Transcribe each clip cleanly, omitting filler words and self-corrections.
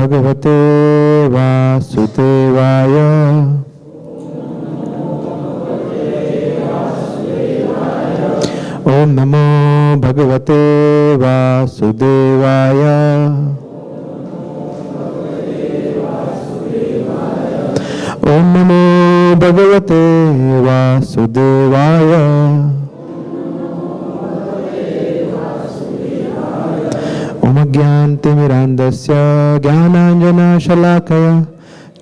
भगवते वासुदेवाय। ओम नमो भगवते वासुदेवाय। ओम नमो भगवते वासुदेवाय। ओम ज्ञानतिमिरान्धस्य ज्ञानाञ्जनशलाकया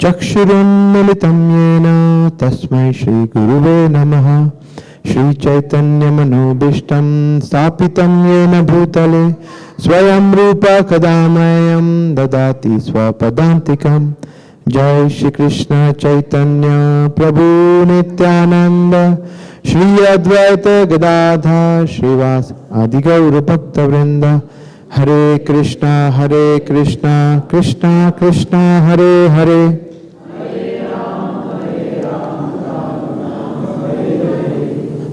चक्षुरुन्मीलितं येन तस्मै श्रीगुरुवे नमः। श्रीचैतन्यमनोभीष्टं स्थापितं येन भूतले स्वयं रूप कदा मह्यं ददाति स्वपदान्तिकम्। जय श्री कृष्ण चैतन्य प्रभु नित्यानंद श्री अद्वैत गदाधर श्रीवास आदि गौर भक्त वृंद। हरे कृष्णा कृष्णा कृष्णा हरे हरे।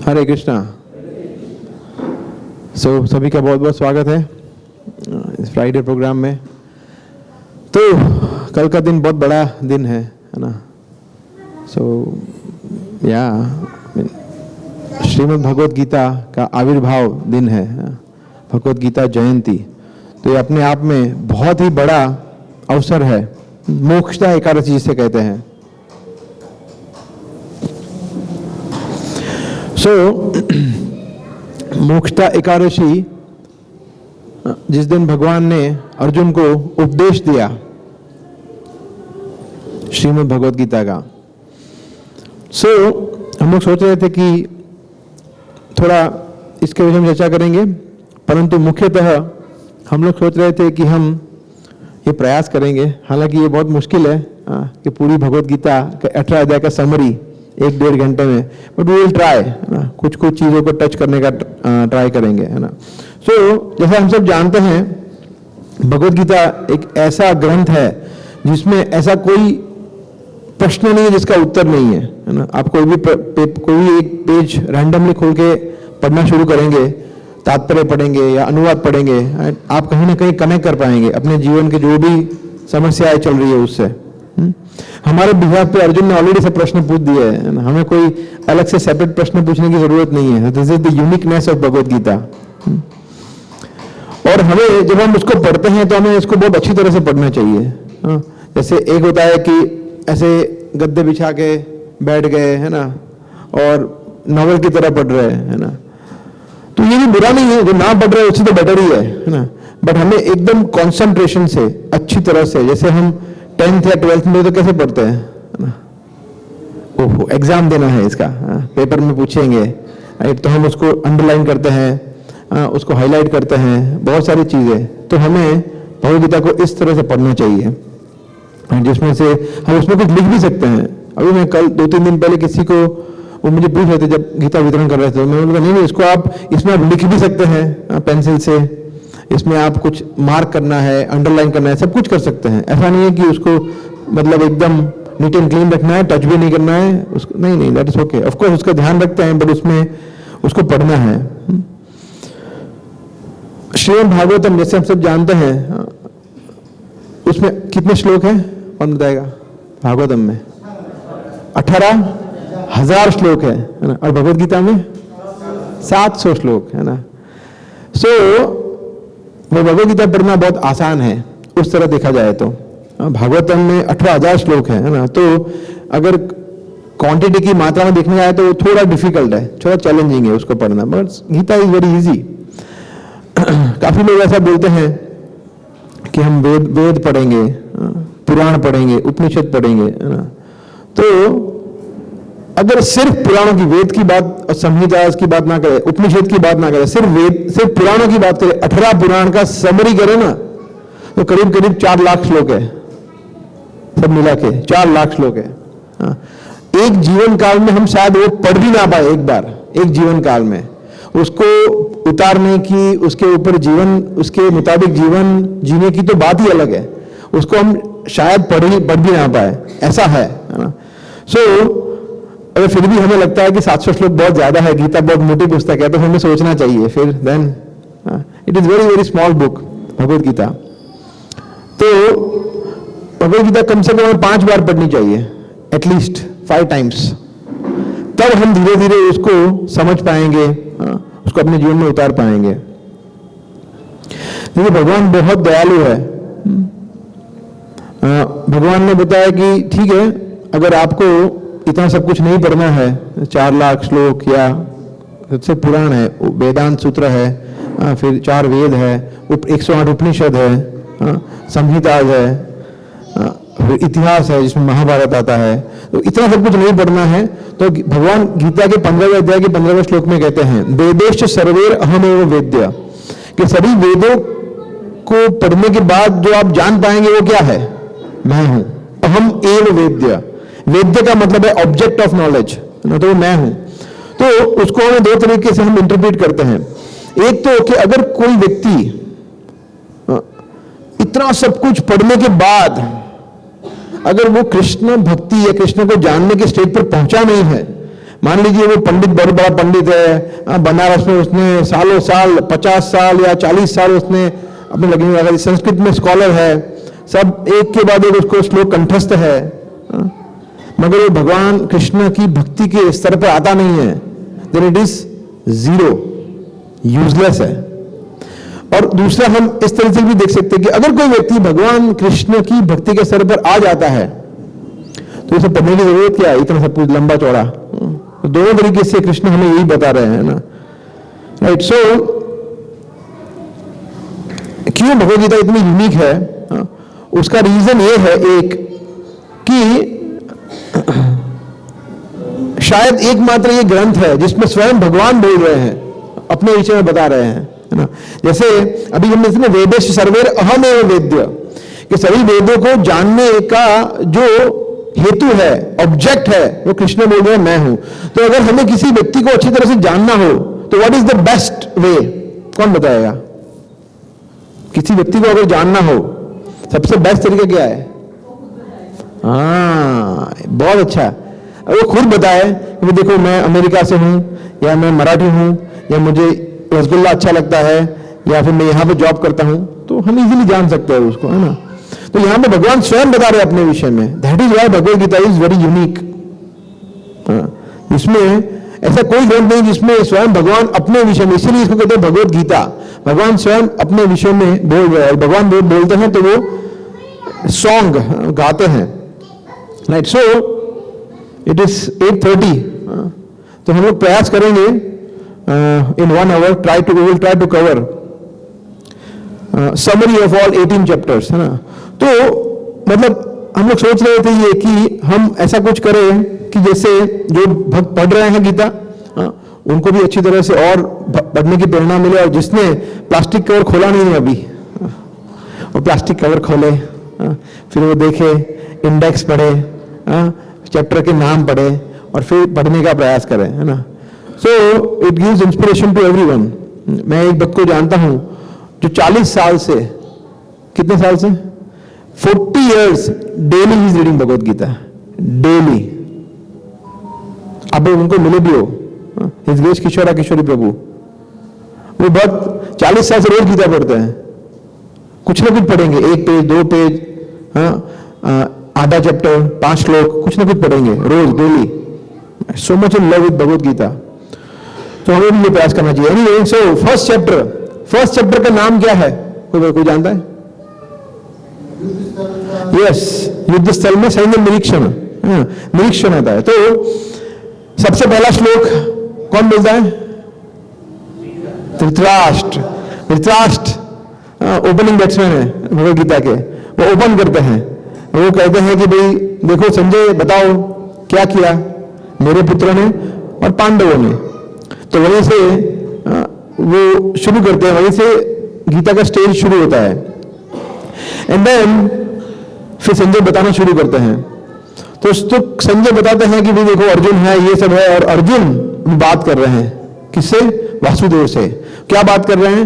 हरे कृष्णा। सभी का बहुत बहुत स्वागत है इस फ्राइडे प्रोग्राम में। तो कल का दिन बहुत बड़ा दिन है ना। श्रीमद् भगवद गीता का आविर्भाव दिन है, भगवद गीता जयंती। तो ये अपने आप में बहुत ही बड़ा अवसर है। मोक्षदा एकादशी जिसे कहते हैं। मोक्षदा एकादशी जिस दिन भगवान ने अर्जुन को उपदेश दिया श्रीमद् भगवद गीता का। हम लोग सोच रहे थे कि थोड़ा इसके विषय में चर्चा करेंगे, परंतु मुख्यतः हम लोग सोच रहे थे कि हम ये प्रयास करेंगे, हालांकि ये बहुत मुश्किल है कि पूरी भगवद गीता का 18 अध्याय का समरी 1-1.5 घंटे में, बट वी विल ट्राई, कुछ चीज़ों को टच करने का ट्राई करेंगे, है ना। जैसा हम सब जानते हैं, भगवद गीता एक ऐसा ग्रंथ है जिसमें ऐसा कोई प्रश्न नहीं है जिसका उत्तर नहीं है, है ना। आप कोई भी एक पेज रैंडमली खोल के पढ़ना शुरू करेंगे, तात्पर्य पढ़ेंगे या अनुवाद पढ़ेंगे, आप कहीं ना कहीं कनेक्ट कर पाएंगे अपने जीवन के जो भी समस्याएं चल रही है उससे। हमारे बिहार पे अर्जुन ने ऑलरेडी सब प्रश्न पूछ दिए है ना, हमें कोई अलग से सेपरेट प्रश्न पूछने की जरूरत नहीं है। This is the uniqueness of Bhagavad Gita. और हमें जब हम उसको पढ़ते हैं तो हमें इसको बहुत अच्छी तरह से पढ़ना चाहिए। जैसे एक होता है कि ऐसे गद्दे बिछा के बैठ गए, है ना, और नॉवल की तरह पढ़ रहे हैं, है ना। तो ये भी बुरा नहीं है, जो ना पढ़ रहे हैं उससे तो बेटर ही है ना। बट हमें एकदम कंसंट्रेशन से अच्छी तरह से, जैसे हम 10th या 12th में तो कैसे पढ़ते हैं, है ना। ओहो, एग्जाम देना है इसका, पेपर में पूछेंगे, तो हम उसको अंडरलाइन करते हैं, उसको हाईलाइट करते हैं, बहुत सारी चीजें। तो हमें भगवद गीता को इस तरह से पढ़ना चाहिए जिसमें से हम उसमें कुछ लिख भी सकते हैं। अभी मैं कल 2-3 दिन पहले किसी को, वो मुझे पूछ रहे थे जब गीता वितरण कर रहे थे, मैंने बोला नहीं, इसको आप इसमें आप लिख भी सकते हैं पेंसिल से, इसमें आप कुछ मार्क करना है, अंडरलाइन करना है, सब कुछ कर सकते हैं। ऐसा नहीं है कि उसको मतलब एकदम नीट एंड क्लीन रखना है, टच भी नहीं करना है उसको, नहीं, that is okay. Of course उसका ध्यान रखते हैं, बट उसमें उसको पढ़ना है। श्रीमद् भागवतम जैसे हम सब जानते हैं, उसमें कितने श्लोक हैं कौन बताएगा? भागवतम में 18,000 श्लोक है ना, और भगवद गीता में 700 श्लोक है ना। वो भगवद गीता पढ़ना बहुत आसान है उस तरह देखा जाए तो। भागवतम में 18,000 श्लोक है ना। तो अगर क्वांटिटी की मात्रा में देखने जाए तो थोड़ा डिफिकल्ट है, थोड़ा चैलेंजिंग है उसको पढ़ना, but Gita is very easy. काफी लोग ऐसा बोलते हैं कि हम वेद पढ़ेंगे, पुराण पढ़ेंगे, उपनिषद पढ़ेंगे, है ना। तो अगर सिर्फ पुराणों की, वेद की बात और संहिता की बात ना करें, उपनिषद की बात ना करें, सिर्फ पुराणों की बात करें, 18 पुराण का समरी करें ना, तो करीब करीब 4 लाख श्लोक है, सब मिला के 4 लाख श्लोक है। एक जीवन काल में हम शायद वो पढ़ भी ना पाए एक बार, एक जीवन काल में उसको उतारने की, उसके ऊपर जीवन, उसके मुताबिक जीवन जीने की तो बात ही अलग है, उसको हम शायद पढ़ भी ना पाए, ऐसा है ना। अगर फिर भी हमें लगता है कि 700 श्लोक बहुत ज्यादा है, गीता बहुत मोटी पुस्तक है, तो हमें सोचना चाहिए फिर, then it is very very small book Bhagavad Gita. तो भगवद गीता कम से कम 5 बार पढ़नी चाहिए, एटलीस्ट 5 टाइम्स, तब हम धीरे धीरे उसको समझ पाएंगे, उसको अपने जीवन में उतार पाएंगे। देखिए भगवान बहुत दयालु है। भगवान ने बताया कि ठीक है, अगर आपको इतना सब कुछ नहीं पढ़ना है, 4 लाख श्लोक या सबसे पुराण है वेदांत सूत्र है, फिर 4 वेद है, 108 उपनिषद है, संहिता है, फिर इतिहास है जिसमें महाभारत आता है, तो इतना सब कुछ नहीं पढ़ना है, तो भगवान गीता के 15वें अध्याय के 15वें श्लोक में कहते हैं वेदेश्च सर्वेर अहमेव वेद्य, कि सभी वेदों को पढ़ने के बाद जो आप जान पाएंगे वो क्या है, मैं हूं। अहम एव वेद्य, वेद्य का मतलब है ऑब्जेक्ट ऑफ नॉलेज, तो मैं हूं। तो उसको हमें 2 तरीके से हम इंटरप्रेट करते हैं। एक तो कि अगर कोई व्यक्ति इतना सब कुछ पढ़ने के बाद अगर वो कृष्ण भक्ति या कृष्ण को जानने के स्टेज पर पहुंचा नहीं है, मान लीजिए वो पंडित बहुत बड़ा पंडित है, बनारस में उसने सालों साल 50 साल या 40 साल उसने अपने लगे हुए, संस्कृत में स्कॉलर है, सब एक के बाद एक उसको श्लोक कंठस्थ है, मगर वो भगवान कृष्ण की भक्ति के स्तर पर आता नहीं है, देन इट इज 0, यूजलेस है। और दूसरा हम इस तरह से भी देख सकते हैं कि अगर कोई व्यक्ति भगवान कृष्ण की भक्ति के स्तर पर आ जाता है तो इसे पढ़ने की जरूरत क्या है, इतना सब कुछ लंबा चौड़ा। तो दोनों तरीके से कृष्ण हमें यही बता रहे हैं ना, राइट। सो क्यों भगवद गीता इतनी यूनिक है, उसका रीजन ये है एक कि शायद एकमात्र ये ग्रंथ है जिसमें स्वयं भगवान बोल रहे हैं, अपने विषय में बता रहे हैं, है ना। जैसे अभी हमने इसमें वेदेश सर्वेर अहमेव वेद्य, कि सभी वेदों को जानने का जो हेतु है, ऑब्जेक्ट है, वो कृष्ण बोल रहे हैं मैं हूं। तो अगर हमें किसी व्यक्ति को अच्छी तरह से जानना हो तो what is the best way, कौन बताएगा? किसी व्यक्ति को अगर जानना हो सबसे बेस्ट तरीका क्या है? बहुत अच्छा, वो खुद बताए कि देखो मैं अमेरिका से हूं, या मैं मराठी हूं, या मुझे रसगुल्ला अच्छा लगता है, या फिर मैं यहां पे जॉब करता हूं, तो हम इजीली जान सकते हैं उसको, है ना। तो यहां पे भगवान स्वयं बता रहे हैं अपने विषय में, that is why Bhagavad Gita is very unique. इसमें ऐसा कोई ग्रंथ नहीं जिसमें स्वयं भगवान अपने विषय में, इसीलिए इसको कहते हैं भगवद गीता, भगवान स्वयं अपने विषय में बोल रहे हैं। भगवान बोलते हैं तो वो सॉन्ग गाते हैं, राइट। सो इट इज 8:30, तो हम लोग प्रयास करेंगे in 1 hour we will try to cover summary of all 18 chapters, है ना। तो मतलब हम लोग सोच रहे थे ये कि हम ऐसा कुछ करें कि जैसे जो भक्त पढ़ रहे हैं गीता, उनको भी अच्छी तरह से और पढ़ने की प्रेरणा मिले, और जिसने प्लास्टिक कवर खोला नहीं है अभी, वो प्लास्टिक कवर खोले, फिर वो देखे, इंडेक्स पढ़े, चैप्टर के नाम पढ़े, और फिर पढ़ने का प्रयास करें, है ना। So it gives inspiration to everyone. मैं एक भक्त को जानता हूं जो 40 साल से, कितने साल से, 40 years डेली ही रीडिंग भगवद गीता, डेली। आप उनको मिले भी हो, हिजगेश किशोरा किशोरी प्रभु, वो भक्त 40 साल से रोज गीता पढ़ते हैं, कुछ ना कुछ पढ़ेंगे, 1 पेज 2 पेज, आधा चैप्टर, 5 श्लोक, कुछ ना कुछ पढ़ेंगे रोज daily. So much in love with Bhagavad Gita. तो हमें भी ये प्रयास करना चाहिए। एनीवे, सो फर्स्ट चैप्टर का नाम क्या है, कोई जानता है? यस, युद्ध स्थल में सैन्य निरीक्षण, निरीक्षण आता है। तो सबसे पहला श्लोक कौन बोलता है? धृतराष्ट्र ओपनिंग बैट्समैन है भगवद गीता के, वो ओपन करते हैं, वो कहते हैं कि भाई देखो संजय, बताओ क्या किया मेरे पुत्रों ने और पांडवों ने। तो वहीं से वो शुरू करते हैं, वहीं से गीता का स्टेज शुरू होता है। एंड देन फिर संजय बताना शुरू करते हैं। तो संजय बताते हैं कि भाई देखो अर्जुन है, ये सब है, और अर्जुन बात कर रहे हैं किससे? वासुदेव से। क्या बात कर रहे हैं?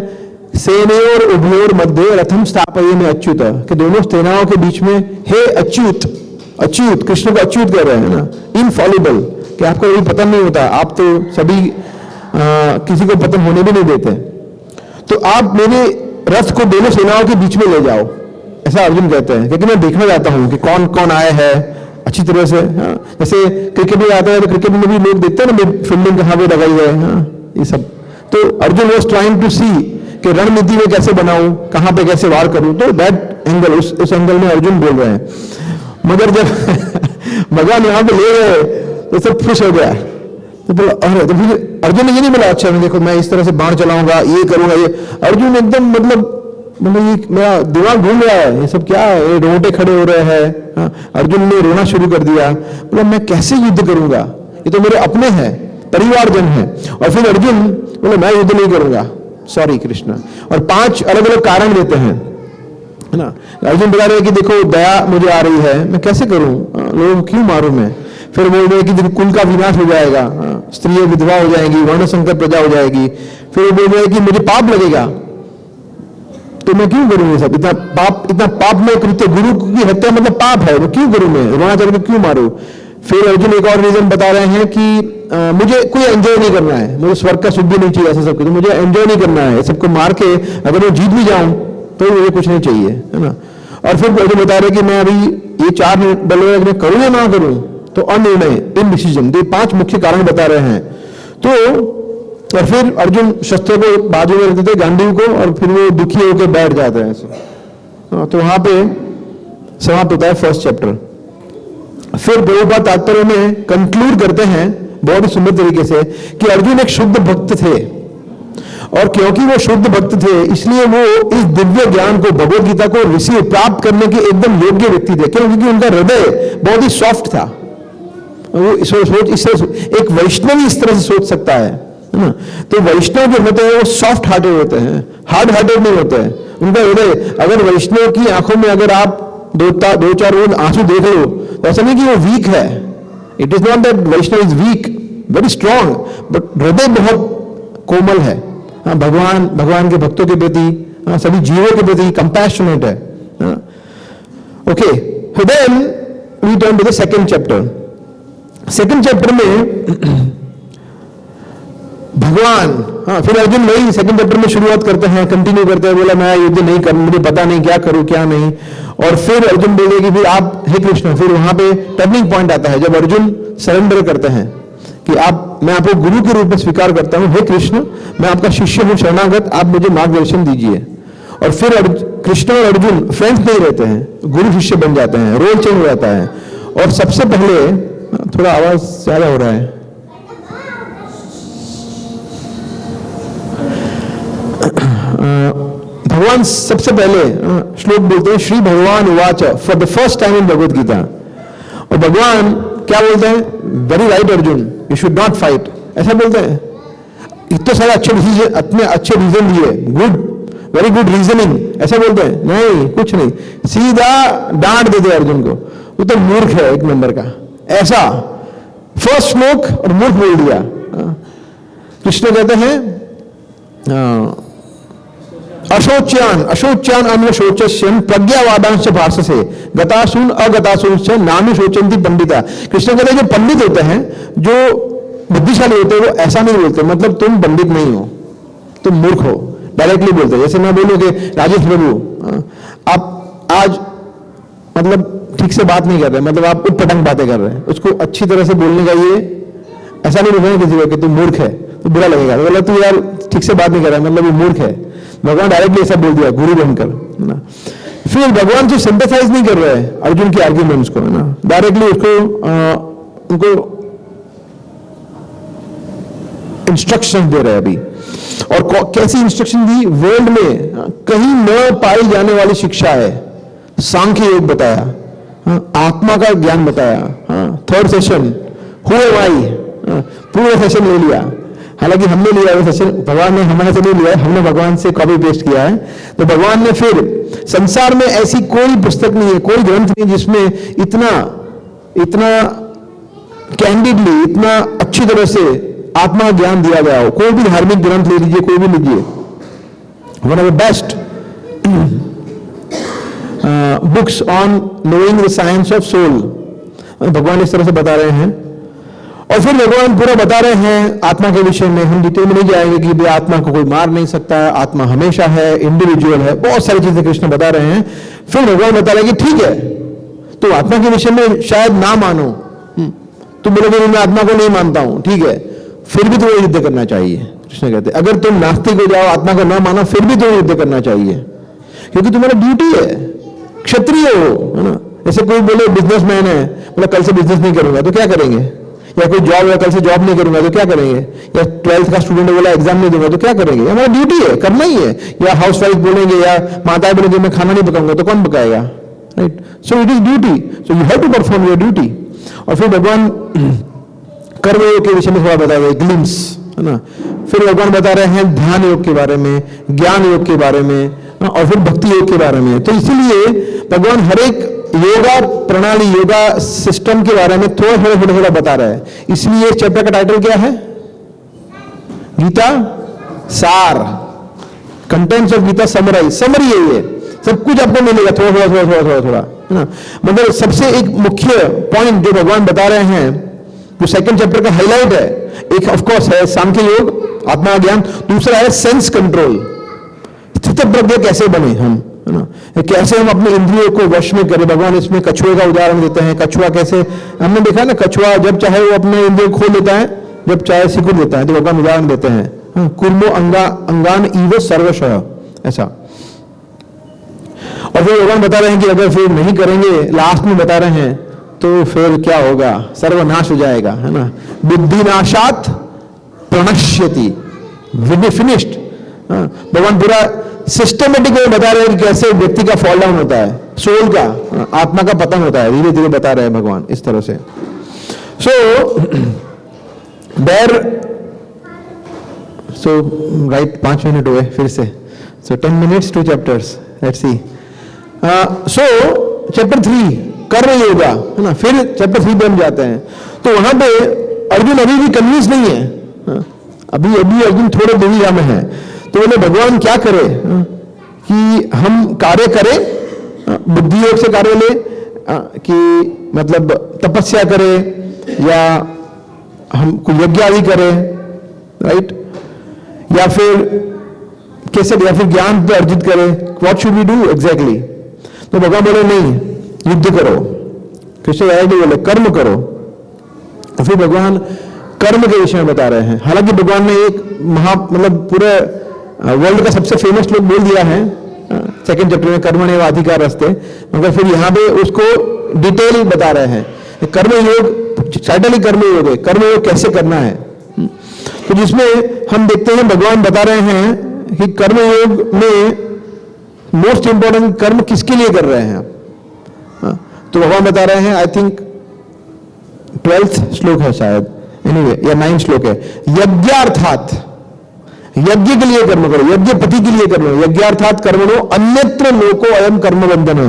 सेनयोर उभयोर मध्य रथम स्थापयेम अच्युत, कि दोनों सेनाओं के बीच में हे अच्युत, अच्युत कृष्ण को अच्युत कर रहे हैं ना, इनफॉलिबल, कि आपको कभी पतन नहीं होता, आप तो सभी किसी को पतन होने भी नहीं देते, तो आप मेरे रथ को दोनों सेनाओं के बीच में ले जाओ, ऐसा अर्जुन कहते हैं, क्योंकि मैं देखना चाहता हूं कि कौन कौन आए हैं अच्छी तरह से। हाँ, जैसे क्रिकेट में आता है तो क्रिकेट में भी लोग देखते हैं ना फील्डिंग कहाँ पे लगाई है, हाँ, ये सब। तो अर्जुन वॉज ट्राइंग टू सी कि रणनीति में कैसे बनाऊं, कहां पे कैसे वार करूं, तो दैट एंगल, उस एंगल में अर्जुन बोल रहे हैं। मगर जब भगवान यहां पे ले गए तो सब खुश हो गया, तो बोला अरे, तो फिर अर्जुन ने ये नहीं बोला अच्छा मैं देखो मैं इस तरह से बाण चलाऊंगा, ये करूंगा, ये। अर्जुन एकदम मतलब ये मेरा दिमाग घूम रहा है, ये सब क्या है, ये रोंगटे खड़े हो रहे हैं। हाँ, अर्जुन ने रोना शुरू कर दिया, बोला मैं कैसे युद्ध करूंगा, ये तो मेरे अपने हैं, परिवारजन है। और फिर अर्जुन बोले मैं युद्ध नहीं करूंगा, सॉरी कृष्ण। और 5 अलग अलग कारण देते हैं, है ना। अर्जुन बता रहे हैं कि देखो दया मुझे आ रही है, मैं कैसे करूं, लोगों को क्यों मारूं मैं। फिर बोल रहे हैं कि कुल का विनाश हो जाएगा, स्त्रियां विधवा हो जाएगी, वर्ण संकर प्रजा हो जाएगी। फिर बोल रहे हैं कि मुझे पाप लगेगा, तो मैं क्यों करूं ये सब, इतना पाप में कृत्य, गुरु की हत्या मतलब पाप है, वो क्यों करूं मैं, द्रोणाचार्य को क्यों मारूं। फिर अर्जुन एक और रीजन बता रहे हैं कि मुझे कोई एंजॉय नहीं करना है, मुझे स्वर्ग का सुख भी नहीं चाहिए, ऐसा सब कुछ मुझे एंजॉय नहीं करना है, सबको मार के अगर मैं जीत भी जाऊं तो मुझे कुछ नहीं चाहिए, है ना। और फिर अर्जुन बता रहे कि मैं अभी ये 4 बल मैं करूं या ना करूं, तो अनिर्णय, इनडिसीजन, ये 5 मुख्य कारण बता रहे हैं। तो और फिर अर्जुन शस्त्र को बाजू में रखते थे, गांडीव को, और फिर वो दुखी होकर बैठ जाते हैं ऐसे। तो वहां पे समाप्त होता है फर्स्ट चैप्टर। फिर प्रभुपाद तात्पर्य में कंक्लूड करते हैं बहुत ही सुंदर तरीके से कि अर्जुन एक शुद्ध भक्त थे, और क्योंकि वो शुद्ध भक्त थे इसलिए वो इस दिव्य ज्ञान को, भगवत गीता को रिसीव प्राप्त करने के एकदम योग्य व्यक्ति थे। क्यों? क्योंकि उनका हृदय बहुत ही सॉफ्ट था। वो सोच इससे एक वैष्णव इस तरह से सोच सकता है ना। तो वैष्णव जो होते हैं वो सॉफ्ट हार्टेड होते हैं, हार्ड हार्टेड नहीं होते हैं। उनका हृदय, अगर वैष्णव की आंखों में अगर आप 2-4 रोज आंसू देख लो तो ऐसा नहीं कि वो वीक है। It is not that Vaishnav is weak, very strong, but हृदय बहुत कोमल है। भगवान के भक्तों के प्रति, सभी जीवों के प्रति कंपैशनेट है। Okay, then we turn to the second chapter. Second chapter में भगवान, फिर अर्जुन वही सेकंड चैप्टर में शुरुआत करते हैं, कंटिन्यू करते हैं, बोला मैं युद्ध नहीं कर, मुझे पता नहीं क्या करूं क्या नहीं। और फिर अर्जुन बोले कि फिर आप हे कृष्ण, फिर वहां पे टर्निंग पॉइंट आता है जब अर्जुन सरेंडर करते हैं कि मैं आपको गुरु के रूप में स्वीकार करता हूं, हे कृष्ण मैं आपका शिष्य हूं, शरणागत, आप मुझे मार्गदर्शन दीजिए। और फिर कृष्ण और अर्जुन फ्रेंड्स नहीं रहते हैं, गुरु शिष्य बन जाते हैं, रोल चेंज हो जाता है। और सबसे पहले, थोड़ा आवाज ज्यादा हो रहा है, भगवान सबसे पहले श्लोक बोलते हैं, श्री भगवान उवाच for the first time in Bhagavad Gita. और भगवान क्या बोलते हैं, very right Arjun, you should not fight, ऐसा बोलते हैं। इतने सारे अच्छे रीजन दिए, गुड, वेरी गुड रीजनिंग, ऐसा बोलते हैं? नहीं, कुछ नहीं, सीधा डांट देते अर्जुन को, वो तो मूर्ख है एक नंबर का। ऐसा फर्स्ट श्लोक और मूर्ख बोल दिया। कृष्ण कहते हैं अशोच्यान अन्वशोचस्यन प्रज्ञावादांश भाषसे गतासून अगतासूंश्च नानु शोचंती पंडिता। कृष्ण कहते हैं जो पंडित होते हैं, जो बुद्धिशाली होते हैं, वो ऐसा नहीं बोलते, मतलब तुम पंडित नहीं हो, तुम मूर्ख हो, डायरेक्टली बोलते हैं। जैसे मैं बोलूं कि राजेश प्रभु आप आज मतलब ठीक से बात नहीं कर रहे, मतलब आप उटपटांग बातें कर रहे हैं, उसको अच्छी तरह से बोलने का ये ऐसा नहीं बोलना किसी को कि तुम मूर्ख है, तो बुरा लगेगा, मतलब तू यार ठीक से बात नहीं कर रहा है, मतलब वो मूर्ख है। भगवान डायरेक्टली ऐसा बोल दिया गुरु बनकर, है ना। फिर भगवान जो सिंथेसाइज नहीं कर रहे हैं अर्जुन के आर्ग्यूमेंट्स को, है ना, डायरेक्टली उसको उनको इंस्ट्रक्शन दे रहे हैं अभी। और कैसी इंस्ट्रक्शन दी? वर्ल्ड में कहीं न पाई जाने वाली शिक्षा है। सांख्य योग बताया, आत्मा का ज्ञान बताया। थर्ड सेशन हु एम आई, पूरा सेशन ले लिया। हालांकि हमने लिया वो सेशन, भगवान ने हमारे से नहीं लिया है, हमने भगवान से कॉपी पेस्ट किया है। तो भगवान ने फिर, संसार में ऐसी कोई पुस्तक नहीं है, कोई ग्रंथ नहीं जिसमें इतना कैंडिडली, इतना अच्छी तरह से आत्मा ज्ञान दिया गया हो। कोई भी धार्मिक ग्रंथ ले लीजिए, कोई भी लीजिए, one of the best books on knowing the science of soul, भगवान इस तरह से बता रहे हैं। और फिर भगवान पूरा बता रहे हैं आत्मा के विषय में, हम डिटेल में नहीं जाएंगे कि भाई आत्मा को कोई मार नहीं सकता, आत्मा हमेशा है, इंडिविजुअल है, बहुत सारी चीजें कृष्ण बता रहे हैं। फिर भगवान बता रहे हैं कि ठीक है, तो आत्मा के विषय में शायद ना मानो, तुम बोलोगे मैं आत्मा को नहीं मानता हूं, ठीक है, फिर भी तुम्हें युद्ध करना चाहिए। कृष्ण कहते अगर तुम नास्तिक हो जाओ, आत्मा को ना मानो, फिर भी तुम्हें युद्ध करना चाहिए, क्योंकि तुम्हारा ड्यूटी है, क्षत्रिय हो, है ना। जैसे कोई बोले बिजनेसमैन है, बोला कल से बिजनेस नहीं करूंगा, तो क्या करेंगे? या कोई जॉब है, कल से जॉब नहीं करूंगा, तो क्या करेंगे? या 12th का स्टूडेंट बोला एग्जाम नहीं दूंगा, तो क्या करेंगे? हमारा ड्यूटी है, करना ही है। या हाउस वाइफ बोलेंगे या माताएं बोलेंगे मैं खाना नहीं पकाऊंगा, तो कौन पकाएगा? Right, so it is duty, so you have to perform your duty. और फिर भगवान कर्म योग के विषय में थोड़ा बता रहे, ग्लिम्स, है ना। फिर भगवान बता रहे हैं ध्यान योग के बारे में, ज्ञान योग के बारे में, और फिर भक्ति योग के बारे में। तो इसीलिए भगवान हर एक योगा प्रणाली, योगा सिस्टम के बारे में थोड़ा बता रहा है। इसलिए इस चैप्टर का टाइटल क्या है? गीता सार, contents of Gita summarise, summary है ये, सब कुछ आपको मिलेगा थोड़ा, है ना। मतलब सबसे एक मुख्य पॉइंट जो भगवान बता रहे हैं, जो सेकंड चैप्टर का हाईलाइट है, एक ऑफ कोर्स है सांख्य योग, आत्मा ज्ञान, दूसरा है सेंस कंट्रोल, स्थितप्रज्ञ कैसे बने हम, है ना, कैसे हम अपने इंद्रियों को वश में करें। भगवान इसमें कछुए का उदाहरण देते हैं। कछुआ कैसे, हमने देखा ना, कछुआ जब चाहे वो अपने इंद्रियों खोल लेता है, जब चाहे सिकुड़ देता है, तो भगवान उदाहरण देते हैं, कुर्मो अंगान इव सर्वशः, ऐसा। और फिर भगवान बता रहे हैं कि अगर फिर नहीं करेंगे, लास्ट में बता रहे हैं, तो फिर क्या होगा? सर्वनाश हो जाएगा, है ना। बुद्धिनाशात प्रणश्यति, फिनिश्ड। भगवान पूरा सिस्टमेटिक में बता रहे हैं कि कैसे व्यक्ति का फॉल डाउन होता है, सोल का, आत्मा का पतन होता है, धीरे धीरे बता रहे हैं भगवान इस तरह से। सो राइट, 5 मिनट हुए फिर से, सो 10 minutes 2 chapters, let's see. So chapter 3 कर्म योगा, है ना। फिर चैप्टर 3 पे हम जाते हैं, तो वहां पे अर्जुन अभी भी कन्विंस नहीं है, अभी अर्जुन थोड़े दुविधा में है। तो बोले भगवान क्या करे कि हम कार्य करें, बुद्धि योग से कार्य ले, कि मतलब तपस्या करें, या हम कोई यज्ञ आदि करें, राइट, या फिर कैसे, या फिर ज्ञान पे अर्जित करें, what should we do exactly? तो भगवान बोले नहीं, युद्ध करो। कृष्ण बोले कर्म करो। और फिर भगवान कर्म के विषय में बता रहे हैं। हालांकि भगवान ने एक मतलब पूरे वर्ल्ड का सबसे फेमस श्लोक बोल दिया है सेकंड चैप्टर में, कर्मण्येव अधिकारस्ते, मगर फिर यहां पे उसको डिटेल बता रहे हैं। कर्म योग टाइटल ही कर्म योग है, कर्म योग कैसे करना है। तो जिसमें हम देखते हैं भगवान बता रहे हैं कि कर्म योग में मोस्ट इंपॉर्टेंट कर्म किसके लिए कर रहे हैं आप। तो भगवान बता रहे हैं, आई थिंक 12th श्लोक है शायद, एनीवे, या 9th श्लोक है, यज्ञार्थात, यज्ञ के लिए कर्म करो, यज्ञ पति के लिए कर्म, यज्ञार्थात कर्मणो अन्यत्र लोको अयम कर्म बंधन,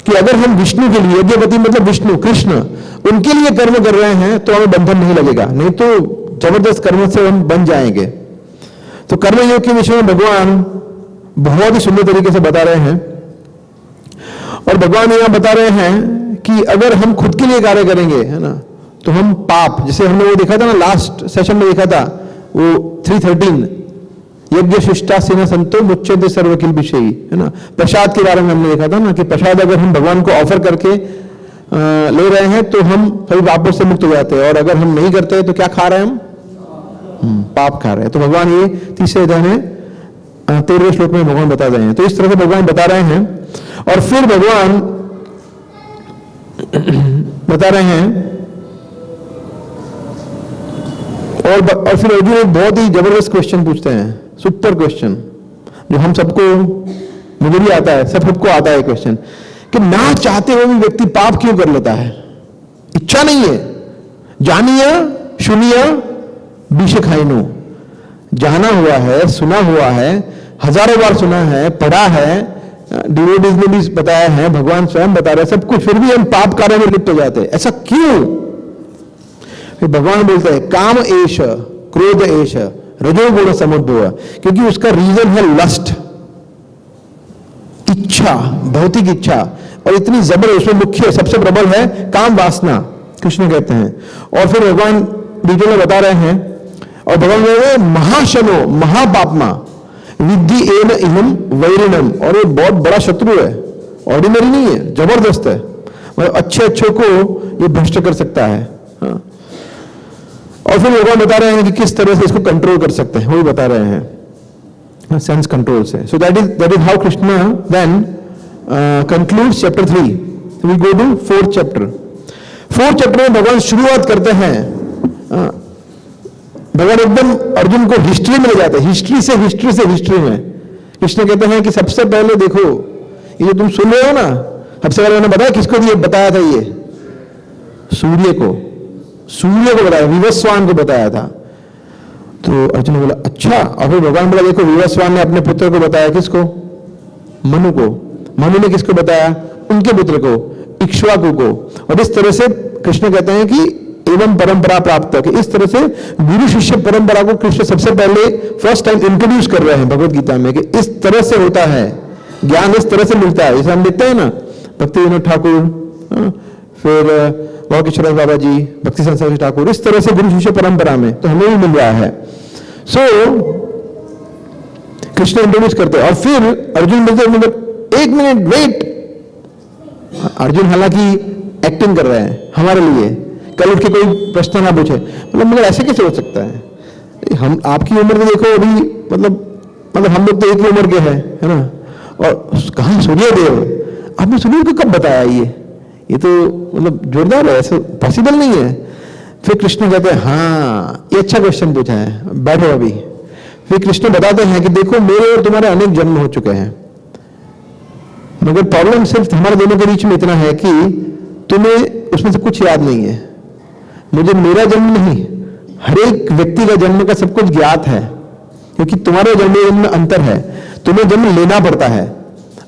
कि अगर हम विष्णु के लिए, यज्ञपति मतलब विष्णु कृष्ण, उनके लिए कर्म कर रहे हैं तो हमें बंधन नहीं लगेगा, नहीं तो जबरदस्त कर्म से हम बन जाएंगे। तो कर्म योग के विषय में भगवान बहुत ही सुंदर तरीके से बता रहे हैं। और भगवान यहां बता रहे हैं कि अगर हम खुद के लिए कार्य करेंगे, है ना, तो हम पाप, जैसे हमने वो देखा था ना, लास्ट सेशन में देखा था वो 313, यज्ञ शिष्टा सेना संतो मुच्यते सर्वकिल विषयी, है ना। प्रसाद के बारे में हमने देखा था ना, कि प्रसाद अगर हम भगवान को ऑफर करके ले रहे हैं तो हम सभी पापों से मुक्त हो जाते हैं, और अगर हम नहीं करते तो क्या खा रहे हैं हम? पाप खा रहे हैं। तो भगवान ये तीसरे अध्याय में 13वें श्लोक में भगवान बता रहे हैं। तो इस तरह से भगवान बता रहे हैं। और फिर भगवान बता रहे हैं, और फिर अर्जुन एक बहुत ही जबरदस्त क्वेश्चन पूछते हैं, सुपर क्वेश्चन, जो हम सबको, मुझे भी आता है, सबको आता है क्वेश्चन, कि ना चाहते हुए भी व्यक्ति पाप क्यों कर लेता है? इच्छा नहीं है, जानिया सुनिया विष खाइनो, जाना हुआ है, सुना हुआ है, हजारों बार सुना है, पढ़ा है, डिवोटीज ने भी बताया है, भगवान स्वयं बता रहे हैं सब कुछ, फिर भी हम पाप कार्य में लिप्त हो जाते हैं। ऐसा क्यों? फिर भगवान बोलते हैं, काम एष क्रोध एष रजोगुण समुद्भव, क्योंकि उसका रीजन है लस्ट, इच्छा, भौतिक इच्छा, और इतनी जबर, उसमें मुख्य सबसे प्रबल है काम वासना, कृष्ण कहते हैं। और फिर भगवान डिटेल में बता रहे हैं। और भगवान कह रहे हैं महाशनो महापापमा विद्धि एन इहम वैरिणम, और ये बहुत बड़ा शत्रु है, ऑर्डिनरी नहीं है, जबरदस्त है, मतलब अच्छे अच्छों को ये भ्रष्ट कर सकता है। हाँ। और फिर भगवान बता रहे हैं कि किस तरह से इसको कंट्रोल कर सकते हैं, वो भी बता रहे हैं सेंस कंट्रोल से। So that is how Krishna then concludes chapter 3। We go to 4th chapter. 4th chapter में भगवान शुरुआत करते हैं, भगवान एकदम अर्जुन को हिस्ट्री में ले जाते हैं, हिस्ट्री में। कृष्ण कहते हैं कि सबसे पहले देखो ये जो तुम सुन रहे हो ना, सबसे पहले मैंने बताया किसको दिए, बताया था ये सूर्य को बताया, विवस्वान को बताया था। तो अर्जुन ने बोला अच्छा। और फिर भगवान बोला देखो विवस्वान ने अपने पुत्र को बताया, किसको, मनु को, मनु ने किसको बताया, उनके पुत्र को, इक्ष्वाकु को। और इस तरह से कृष्ण कहते हैं कि एवं परंपरा प्राप्त है, कि इस तरह से गुरु शिष्य परंपरा को कृष्ण सबसे पहले फर्स्ट टाइम इंट्रोड्यूस कर रहे हैं भगवत गीता में, कि इस तरह से होता है ज्ञान, इस तरह से मिलता है। जैसे हम देखते हैं ना भक्ति विनोद ठाकुर, फिर किशोर बाबा जी, भक्ति संसार ठाकुर, इस तरह से गुरु शिष्य परंपरा में तो हमें भी मिल रहा है। सो कृष्ण इंट्रोड्यूस करते हैं और फिर अर्जुन बोलते एक मिनट वेट। अर्जुन हालांकि एक्टिंग कर रहे हैं हमारे लिए, कल उठ के कोई प्रश्न ना पूछे, मतलब मगर ऐसे कैसे हो सकता है, हम आपकी उम्र में देखो अभी, मतलब हम लोग तो एक ही उम्र के हैं, है ना। और कहां सूर्यदेव, आपने सूर्य को कब बताया, ये तो मतलब जोरदार है, ऐसे पॉसिबल नहीं है। फिर कृष्ण कहते हैं हाँ ये अच्छा क्वेश्चन पूछा है, बैठो अभी। फिर कृष्ण बताते हैं कि देखो मेरे और तुम्हारे अनेक जन्म हो चुके हैं, मगर प्रॉब्लम सिर्फ हमारे दोनों के बीच में इतना है कि तुम्हें उसमें से कुछ याद नहीं है। मुझे मेरा जन्म नहीं, हर एक व्यक्ति का जन्म का सब कुछ ज्ञात है, क्योंकि तुम्हारे जन्म में अंतर है, तुम्हें जन्म लेना पड़ता है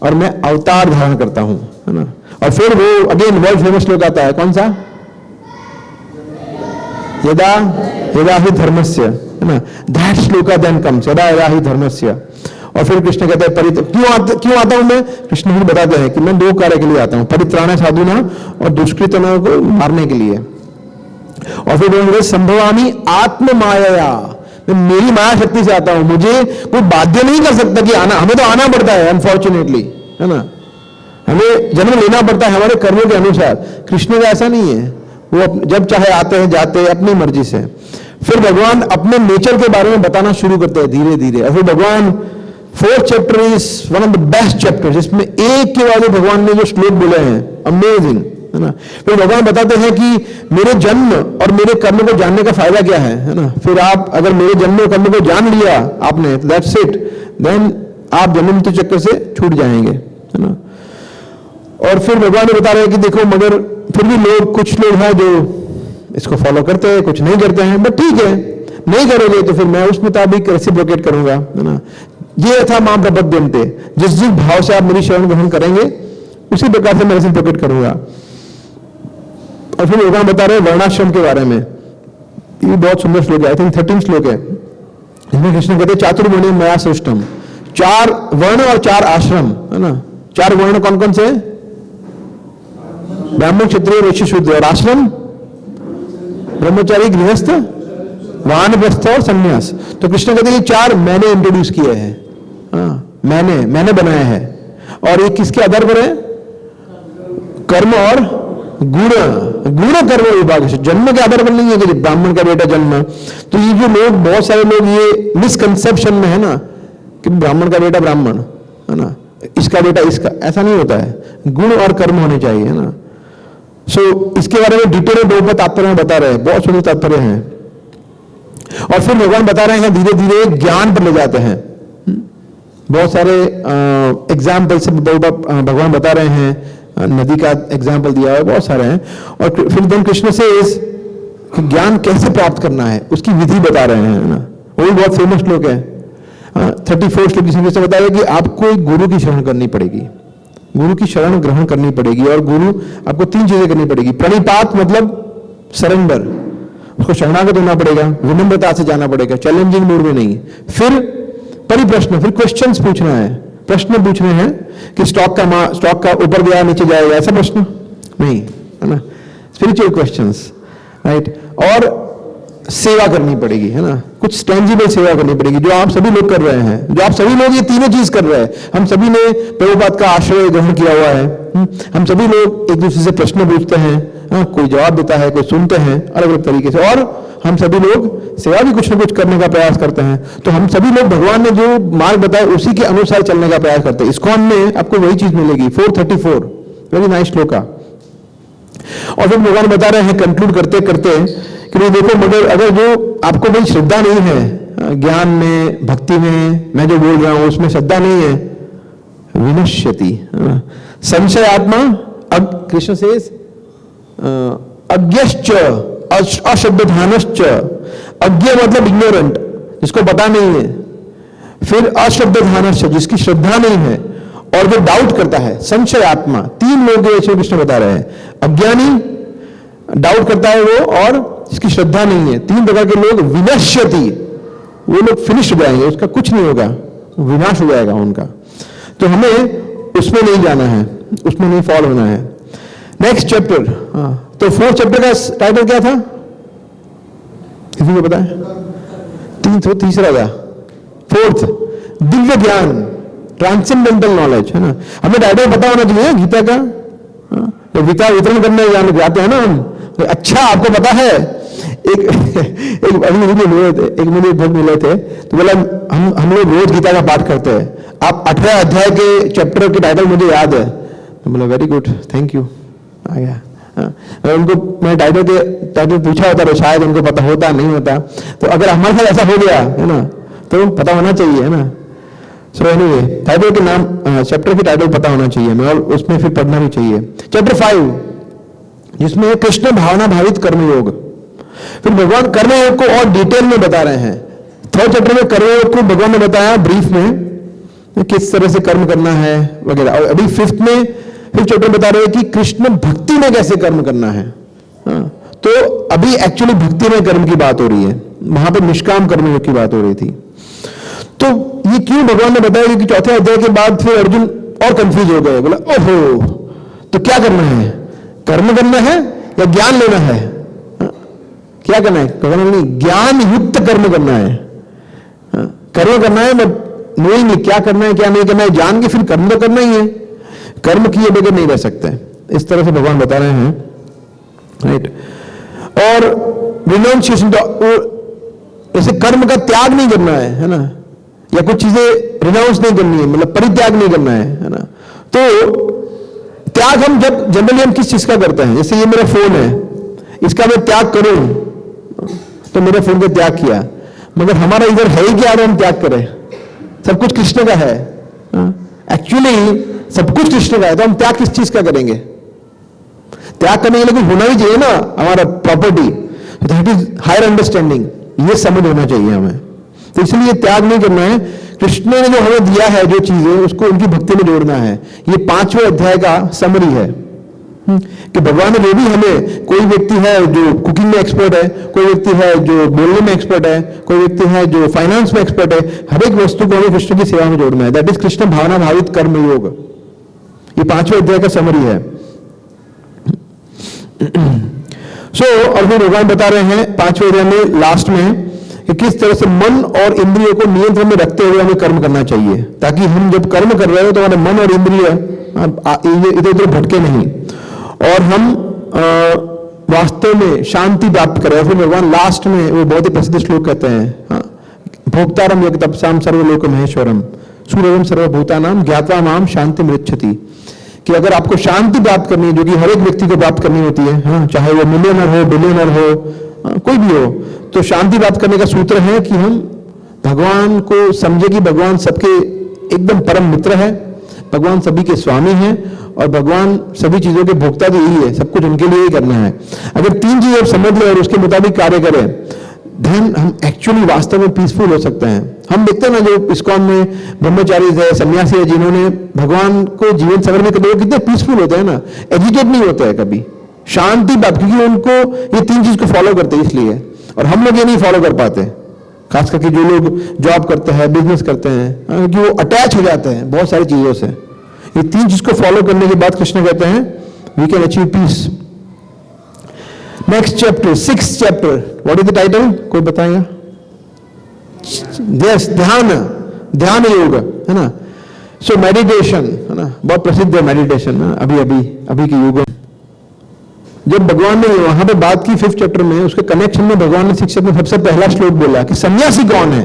और मैं अवतार धारण करता हूं, है ना। और फिर वो अगेन वर्ल्ड फेमस श्लोक आता है, कौन सा, यदा यदा ही धर्मस्य, है ना, दैट श्लोका देन कम्स, यदा यदा ही धर्मस्य। और फिर कृष्ण कहते हैं क्यों आता हूं मैं, कृष्ण भी बताते हैं कि मैं दो कार्य के लिए आता हूं, परित्राण साधुना और दुष्कृतों को मारने के लिए। और फिर बोलेंगे संभवामी आत्म माया, मैं मेरी माया शक्ति से आता हूं, मुझे कोई बाध्य नहीं कर सकता कि आना, हमें तो आना पड़ता है अनफॉर्चुनेटली, है ना, हमें जन्म लेना पड़ता है हमारे कर्मों के अनुसार। कृष्ण का ऐसा नहीं है, वो जब चाहे आते हैं जाते हैं अपनी मर्जी से। फिर भगवान अपने नेचर के बारे में बताना शुरू करते हैं धीरे धीरे। और फिर भगवान 4th chapter is one of the best chapter, जिसमें एक के बाद भगवान ने जो श्लोक बोले हैं अमेजिंग, है ना। फिर भगवान बताते हैं कि मेरे जन्म और मेरे कर्म को जानने का फायदा क्या है ना। फिर आप अगर मेरे जन्म और कर्म को जान लिया आपने, दैट्स इट, देन आप जन्म मृत्यु चक्कर से छूट जाएंगे, है ना। और फिर भगवान ने बता रहे हैं कि देखो मगर फिर भी लोग, कुछ लोग हैं जो इसको फॉलो करते हैं, कुछ नहीं करते हैं, बट ठीक है, नहीं करोगे तो फिर मैं उस मुताबिक रेसिप्रोकेट करूंगा, है ना। ये था मां प्रपद्यन्ते, जिस जिस भाव से आप मेरी शरण ग्रहण करेंगे उसी प्रकार से मैं रेसिप्रोकेट करूंगा। और फिर भगवान बता रहे हैं वर्णाश्रम के बारे में, ये बहुत सुंदर श्लोक है, आई थिंक 13 श्लोक है, इसमें कृष्ण कहते हैं चातुर्वर्ण्यं मया सृष्टम, 4 वर्ण और 4 आश्रम, है ना। 4 वर्ण कौन कौन से, ब्राह्मण क्षत्रिय वैश्य शूद्र, और आश्रम ब्रह्मचारी गृहस्थ वानप्रस्थ और संन्यास। तो कृष्ण कहते हैं 4 मैंने इंट्रोड्यूस किए हैं, मैंने बनाया है। और ये किसके आधार पर है, कर्म और गुण कर्म विभाग, जन्म के आधार पर नहीं है कि ब्राह्मण का बेटा जन्म। तो ये जो लोग, बहुत सारे लोग ये मिसकंसेप्शन में है ना कि ब्राह्मण का बेटा ब्राह्मण, है ना, इसका बेटा इसका, ऐसा नहीं होता है, गुण और कर्म होने चाहिए, है ना। सो इसके बारे में डिटेल में तात्पर्य में बता रहे हैं, बहुत सुंदर तात्पर्य हैं। और फिर भगवान बता रहे हैं धीरे धीरे ज्ञान पर ले जाते हैं, बहुत सारे एग्जाम्पल से भगवान बता रहे हैं, नदी का एग्जाम्पल दिया है, बहुत सारे हैं। और फिर देन कृष्ण से ज्ञान कैसे प्राप्त करना है उसकी विधि बता रहे हैं, ना। वो भी बहुत फेमस श्लोक है, 34 श्लोक जिसमें से बताया कि आपको एक गुरु की शरण करनी पड़ेगी, गुरु की शरण ग्रहण करनी पड़ेगी। और गुरु आपको 3 चीजें करनी पड़ेगी, प्रणिपात मतलब सरेंडर, उसको शरणागत होना पड़ेगा, विनम्रता से जाना पड़ेगा, चैलेंजिंग मूड में नहीं। फिर परिप्रश्न, फिर क्वेश्चंस पूछना है, प्रश्न पूछने हैं कि स्टॉक का ऊपर गया नीचे जाएगा, ऐसा प्रश्न नहीं, है ना, स्पिरिचुअल क्वेश्चंस, राइट। और सेवा करनी पड़ेगी, है ना, कुछ टेंजिबल सेवा करनी पड़ेगी, जो आप सभी लोग कर रहे हैं, जो आप सभी लोग ये तीनों चीज कर रहे हैं। हम सभी ने प्रभुपाद का आश्रय ग्रहण किया हुआ है। हम सभी लोग एक दूसरे से प्रश्न पूछते हैं, कोई जवाब देता है, कोई सुनते हैं अलग अलग तरीके से, और हम सभी लोग सेवा भी कुछ ना कुछ करने का प्रयास करते हैं। तो हम सभी लोग भगवान ने जो मार्ग बताया उसी के अनुसार चलने का प्रयास करते हैं। इस्कॉन में आपको वही चीज मिलेगी। 434 वेरी नाइस श्लोका। और फिर भगवान बता रहे हैं कंक्लूड करते करते कि भाई देखो, मगर अगर जो आपको भाई श्रद्धा नहीं है, ज्ञान में, भक्ति में, मैं जो बोल रहा हूं उसमें श्रद्धा नहीं है, विनश्यति संशय आत्मा। अब कृष्ण से अज्ञश्च अश्रद्धानश्च, अज्ञ मतलब इग्नोरेंट, जिसको पता नहीं है, फिर अश्रद्धानश्च जिसकी श्रद्धा नहीं है, और जो डाउट करता है, संशय आत्मा। तीन लोग श्री कृष्ण बता रहे हैं, अज्ञानी, डाउट करता है वो, और जिसकी श्रद्धा नहीं है। तीन प्रकार के लोग विनश्यति, वो लोग फिनिश हो जाएंगे, उसका कुछ नहीं होगा, विनाश हो जाएगा उनका। तो हमें उसमें नहीं जाना है, उसमें नहीं फॉल होना है। नेक्स्ट चैप्टर, तो 4th चैप्टर का टाइटल क्या था, किसी को पता है? तीसरा था 4th, दिव्य ज्ञान, ट्रांसेंडेंटल नॉलेज, है ना। हमें टाइटल पता होना चाहिए गीता का। तो गीता वितरण करने जाते हैं ना हम, तो अच्छा आपको पता है। अभी मुझे बहुत मिले थे, तो बोला हम लोग रोज गीता का पाठ करते हैं, आप 18 अध्याय के चैप्टर की टाइटल मुझे याद है। तो बोला वेरी गुड, थैंक यू, आ गया। उनको मैं टाइटल पूछा होता तो शायद उनको पता होता, नहीं होता। तो अगर हमारे साथ ऐसा हो गया है ना, तो पता होना चाहिए, है ना। सो एनीवे, टाइटल के नाम, चैप्टर की टाइटल पता होना चाहिए मैं, और उसमें फिर पढ़ना भी चाहिए। चैप्टर 5 जिसमें कृष्ण भावना भावित कर्मयोग, फिर भगवान कर्मयोग को और डिटेल में बता रहे हैं। 3rd चैप्टर में कर्मयोग को भगवान ने बताया ब्रीफ में, किस तरह से कर्म करना है वगैरह। और अभी 5th चैप्टर बता रहे हैं कि कृष्ण भक्ति में कैसे कर्म करना है। तो अभी एक्चुअली भक्ति में कर्म की बात हो रही है, वहां पर निष्काम कर्मयोग की बात हो रही थी। तो ये क्यों भगवान ने बताया, क्योंकि 4थे अध्याय के बाद फिर अर्जुन और कंफ्यूज हो गए। बोला ओहो, तो क्या करना है, कर्म करना है या ज्ञान लेना है? क्या करना है? कर्म नहीं, ज्ञान युक्त कर्म करना है। कर्म करना है, बट नहीं क्या करना है क्या नहीं करना है जान के फिर कर्म तो करना ही है। कर्म किए बगैर नहीं रह सकते, इस तरह से भगवान बता रहे हैं, राइट। और रिनाउंसिएशन, जैसे कर्म का त्याग नहीं करना है ना, या कुछ चीजें रिनाउंस नहीं करनी है, मतलब परित्याग नहीं करना है ना। तो त्याग हम जब जनरली हम किस चीज का करते हैं, जैसे ये मेरा फोन है, इसका मैं त्याग करूं तो मेरे फोन का त्याग किया, मगर हमारा इधर है ही क्या हम त्याग करें? सब कुछ कृष्ण का है, एक्चुअली सब कुछ कृष्ण का है, तो हम त्याग किस चीज का करेंगे? त्याग करने के लिए कुछ होना भी चाहिए ना, हमारा property. That is higher understanding, ये समझ होना चाहिए हमें। तो इसलिए त्याग नहीं करना है। कृष्ण ने जो हमें दिया है जो चीजें, उसको उनकी भक्ति में जोड़ना है। ये 5वें अध्याय का समरी है कि भगवान ने जो भी हमें, कोई व्यक्ति है जो कुकिंग में एक्सपर्ट है, कोई व्यक्ति है जो बोलने में एक्सपर्ट है, कोई व्यक्ति है जो फाइनेंस में एक्सपर्ट है, हर एक वस्तु को हमें कृष्ण की सेवा में जोड़ना है। दैट इज कृष्ण भावना भावित कर्म योग। ये 5वें अध्याय का समरी है। और फिर भगवान बता रहे हैं 5वें अध्याय में लास्ट में कि किस तरह से मन और इंद्रियों को नियंत्रण में रखते हुए हमें कर्म करना चाहिए, ताकि हम जब कर्म कर रहे हो तो हमारे मन और इंद्रिय इधर उधर भटके नहीं, और हम वास्तव में शांति प्राप्त करें। फिर भगवान लास्ट में वो बहुत ही प्रसिद्ध श्लोक कहते हैं, भोक्तारम यज्ञ तपसाम सर्वलोक महेश्वरम सूर्यम सर्वभूतानाम ज्ञात्वा माम शांति मृच्छति, कि अगर आपको शांति प्राप्त करनी है, जो कि हर एक व्यक्ति को प्राप्त करनी होती है, चाहे वो मिलियनर हो, बिलियनर हो, कोई भी हो, तो शांति प्राप्त करने का सूत्र है कि हम भगवान को समझे कि भगवान सबके एकदम परम मित्र है, भगवान सभी के स्वामी हैं, और भगवान सभी चीजों के भोक्ता तो यही है, सब कुछ उनके लिए ही करना है। अगर 3 चीजें समझ ले और उसके मुताबिक कार्य करें, देन हम एक्चुअली वास्तव में पीसफुल हो सकते हैं। हम देखते हैं ना, जो इस्कॉन में ब्रह्मचारी है, सन्यासी है, जिन्होंने भगवान को जीवन समर्पित कर दिया, कितने पीसफुल होते हैं ना, एजिटेट नहीं होते हैं कभी, शांति बात, क्योंकि उनको ये 3 चीज को फॉलो करते हैं इसलिए। और हम लोग ये नहीं फॉलो कर पाते, खास करके जो लोग जॉब करते हैं, बिजनेस करते हैं, क्योंकि वो अटैच हो जाते हैं बहुत सारी चीजों से। ये 3 चीज को फॉलो करने के बाद कृष्ण कहते हैं we can achieve peace. Next chapter, 6th chapter, what is the title, कोई बताएगा? यस, ध्यान योग है ना। सो मेडिटेशन है ना, बहुत प्रसिद्ध है मेडिटेशन ना अभी के युग में। जब भगवान ने वहां पे बात की 5th चैप्टर में, उसके कनेक्शन में भगवान ने 6th चैप्टर में सबसे पहला श्लोक बोला कि सन्यासी कौन है,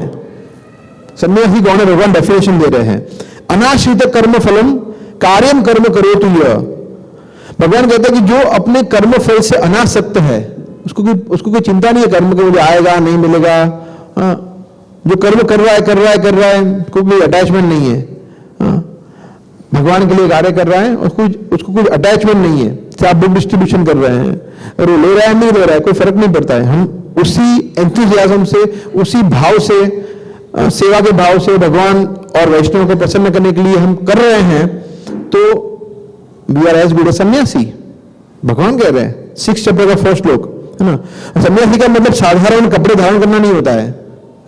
सन्यासी कौन है, भगवान डेफिनेशन दे रहे हैं। अनाश्रित कर्म फलम कार्यम कर्म करोतु यः। भगवान कहते हैं कि जो अपने कर्म फल से अनासक्त है, उसको कोई चिंता नहीं है कर्म के मुझे आएगा नहीं मिलेगा। जो कर्म कर रहा है, कोई अटैचमेंट नहीं है। भगवान के लिए कार्य कर रहा है, उसको कोई अटैचमेंट नहीं है। आप बुक डिस्ट्रीब्यूशन कर रहे हैं और वो ले रहा है नहीं ले रहा है, कोई फर्क नहीं पड़ता है। हम उसी एंथुसियाज्म से, उसी भाव से, सेवा के भाव से भगवान और वैष्णव को प्रसन्न करने के लिए हम कर रहे हैं, तो वी आर एज गुड ए सन्यासी। भगवान कह रहे हैं 6th चैप्टर का 1st श्लोक है ना। सन्यासी का मतलब साधारण कपड़े धारण करना नहीं होता है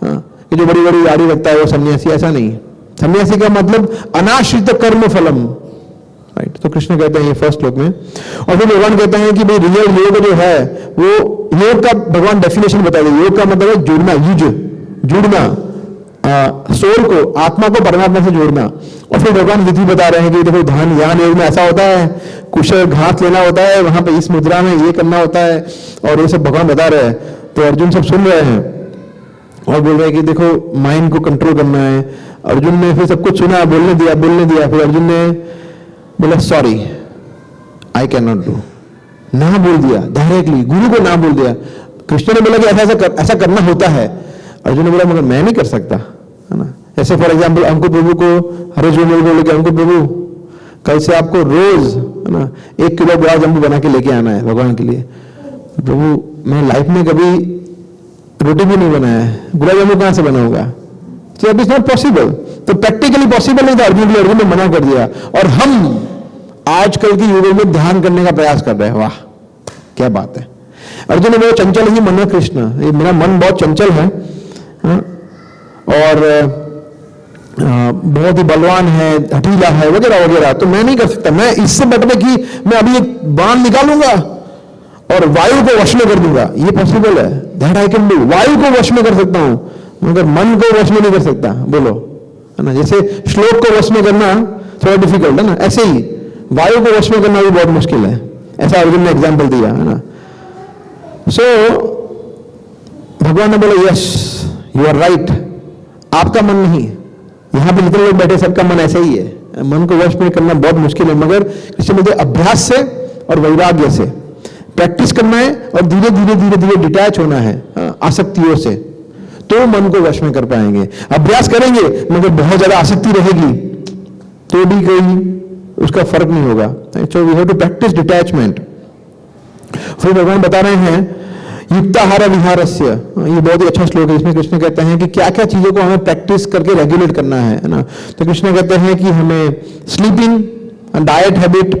कि जो बड़ी बड़ी गाड़ी रखता है वो सन्यासी, ऐसा नहीं। सन्यासी का मतलब अनाश्रित कर्म फलम, राइट। तो कृष्ण कहते हैं ये 1st श्लोक में। और फिर भगवान कहते हैं कि भाई रियल योग जो है वो योग का भगवान डेफिनेशन बता दें। योग का मतलब है जुड़ना, सोल को, आत्मा को परमात्मा से जोड़ना। और फिर भगवान विधि बता रहे हैं कि देखो ध्यान योग में ऐसा होता है, कुछ घात लेना होता है, वहां पे इस मुद्रा में ये करना होता है, और ये सब भगवान बता रहे हैं। तो अर्जुन सब सुन रहे हैं और बोल रहे हैं कि देखो माइंड को कंट्रोल करना है। अर्जुन ने फिर सब कुछ सुना, बोलने दिया। फिर अर्जुन ने बोला sorry I can not do, ना बोल दिया डायरेक्टली, गुरु को ना बोल दिया। कृष्ण ने बोला कि ऐसा करना होता है। अर्जुन ने बोला मगर मैं नहीं कर सकता, है ना। ऐसे फॉर एग्जाम्पल अंकुर प्रभु को हरे जो बोले कि अंकुर प्रभु कल से आपको रोज है ना 1 किलो गुलाब जामुन बना के लेके आना है भगवान के लिए। प्रभु मैं लाइफ में कभी रोटी भी नहीं बनाया है, गुलाब जामुन कहां से बना होगा? तो दैट इज नॉट पॉसिबल। तो प्रैक्टिकली पॉसिबल नहीं था, अर्जुन ने मना कर दिया। और हम आजकल के युग में ध्यान करने का प्रयास कर रहे हैं। वाह क्या बात है। अर्जुन ने बोला चंचल ही मन है कृष्ण, ये मेरा मन बहुत चंचल है और बहुत ही बलवान है, हठीला है वगैरह वगैरह, तो मैं नहीं कर सकता। मैं इससे बटने की मैं अभी एक बाण निकालूंगा और वायु को वश में कर दूंगा, ये पॉसिबल है। That I can do. वायु को वश में कर सकता हूं मगर मन को वश में नहीं कर सकता। बोलो है ना, जैसे श्लोक को वश में करना थोड़ा डिफिकल्ट है ना, ऐसे ही वायु को वश में करना भी बहुत मुश्किल है। ऐसा अर्जुन ने एग्जाम्पल दिया है ना। सो भगवान ने बोला यस यू आर राइट, आपका मन नहीं, यहां पे जितने लोग बैठे सबका मन ऐसा ही है। मन को वश में करना बहुत मुश्किल है, मगर कृष्ण बोलते अभ्यास से और वैराग्य से प्रैक्टिस करना है और धीरे धीरे डिटैच होना है आसक्तियों से, तो मन को वश में कर पाएंगे। अभ्यास करेंगे मगर बहुत ज्यादा आसक्ति रहेगी तो भी कोई उसका फर्क नहीं होगा। So we have to practise detachment. फिर भगवान बता रहे हैं युक्ताहार विहारस्य, ये बहुत ही अच्छा श्लोक है। इसमें कृष्ण कहते हैं कि क्या क्या चीजों को हमें प्रैक्टिस करके रेगुलेट करना है ना। तो कृष्ण कहते हैं कि हमें स्लीपिंग, डाइट हैबिट,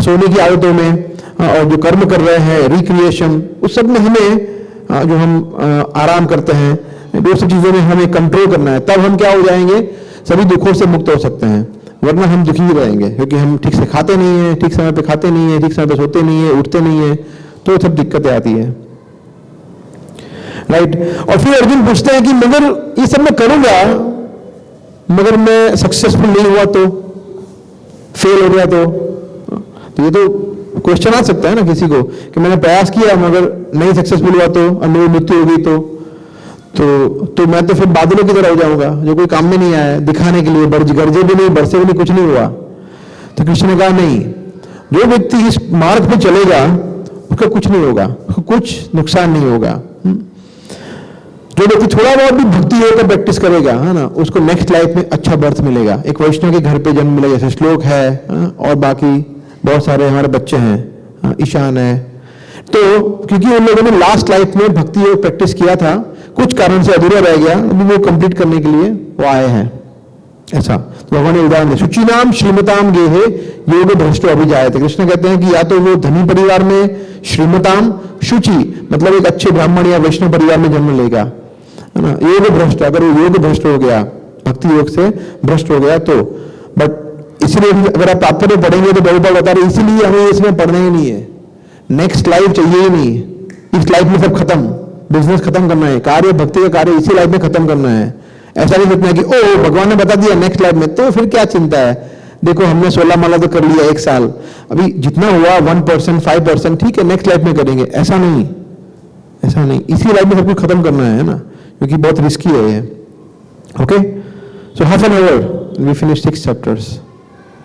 सोने की आदतों में, और जो कर्म कर रहे हैं रिक्रिएशन, उस सब में हमें जो हम आराम करते हैं वो सब चीजों में हमें कंट्रोल करना है। तब हम क्या हो जाएंगे, सभी दुखों से मुक्त हो सकते हैं। वरना हम दुखी ही रहेंगे क्योंकि हम ठीक से खाते नहीं है, ठीक समय पे खाते नहीं है, ठीक समय पे सोते नहीं है, उठते नहीं है, तो सब दिक्कतें आती है, राइट। और फिर अर्जुन पूछते हैं कि मगर ये सब मैं करूंगा मगर मैं सक्सेसफुल नहीं हुआ तो, फेल हो गया तो ये तो क्वेश्चन आ सकता है ना किसी को कि मैंने प्रयास किया मगर नहीं सक्सेसफुल हुआ तो, और मेरी मृत्यु हो गई तो मैं तो फिर बादलों की तरह हो जाऊंगा जो कोई काम में नहीं आया, दिखाने के लिए, गरजे भी नहीं, बरसे भी नहीं, कुछ नहीं हुआ। तो कृष्ण ने कहा नहीं, जो व्यक्ति इस मार्ग पे चलेगा उसका कुछ नहीं होगा, कुछ नुकसान नहीं होगा। जो व्यक्ति थोड़ा बहुत भी भक्ति योग का प्रैक्टिस करेगा है ना, उसको नेक्स्ट लाइफ में अच्छा बर्थ मिलेगा, एक वैष्णव के घर पे जन्म मिलेगा। जैसे श्लोक है और बाकी बहुत सारे हमारे बच्चे हैं, ईशान है। तो क्योंकि उन लोगों ने लास्ट लाइफ में भक्ति योग प्रैक्टिस किया था, कुछ कारण से अधूरा रह गया, अभी वो कंप्लीट करने के लिए वो आए हैं। ऐसा तो भगवान ने उदाहरण दिया, शुचिनाम श्रीमताम गेहे योग भ्रष्टो अभिजायते। कृष्ण कहते हैं कि या तो वो धनी परिवार में, श्रीमताम शुचि मतलब एक अच्छे ब्राह्मण या वैष्णव परिवार में जन्म लेगा, है ना। योग भ्रष्ट, अगर वो योग भ्रष्ट हो गया, भक्ति योग से भ्रष्ट हो गया तो, बट इसलिए अगर आप तात्पर्य पढ़ेंगे तो बहुत बता रहे इसीलिए हमें इसमें पढ़ना ही नहीं है, नेक्स्ट लाइफ चाहिए ही नहीं, इस लाइफ में सब खत्म, बिजनेस खत्म करना है, कार्य भक्ति का कार्य इसी लाइफ में खत्म करना है। ऐसा नहीं सोचना कि ओ भगवान ने बता दिया नेक्स्ट लाइफ में, तो फिर क्या चिंता है। देखो हमने 16 माला तो कर लिया 1 साल, अभी जितना हुआ 1%, 5%, ठीक है नेक्स्ट लाइफ में करेंगे, ऐसा नहीं, ऐसा नहीं, इसी लाइफ में सब कुछ खत्म करना है ना, क्योंकि बहुत रिस्की है ये। Okay, so half an hour we finish 6 chapters.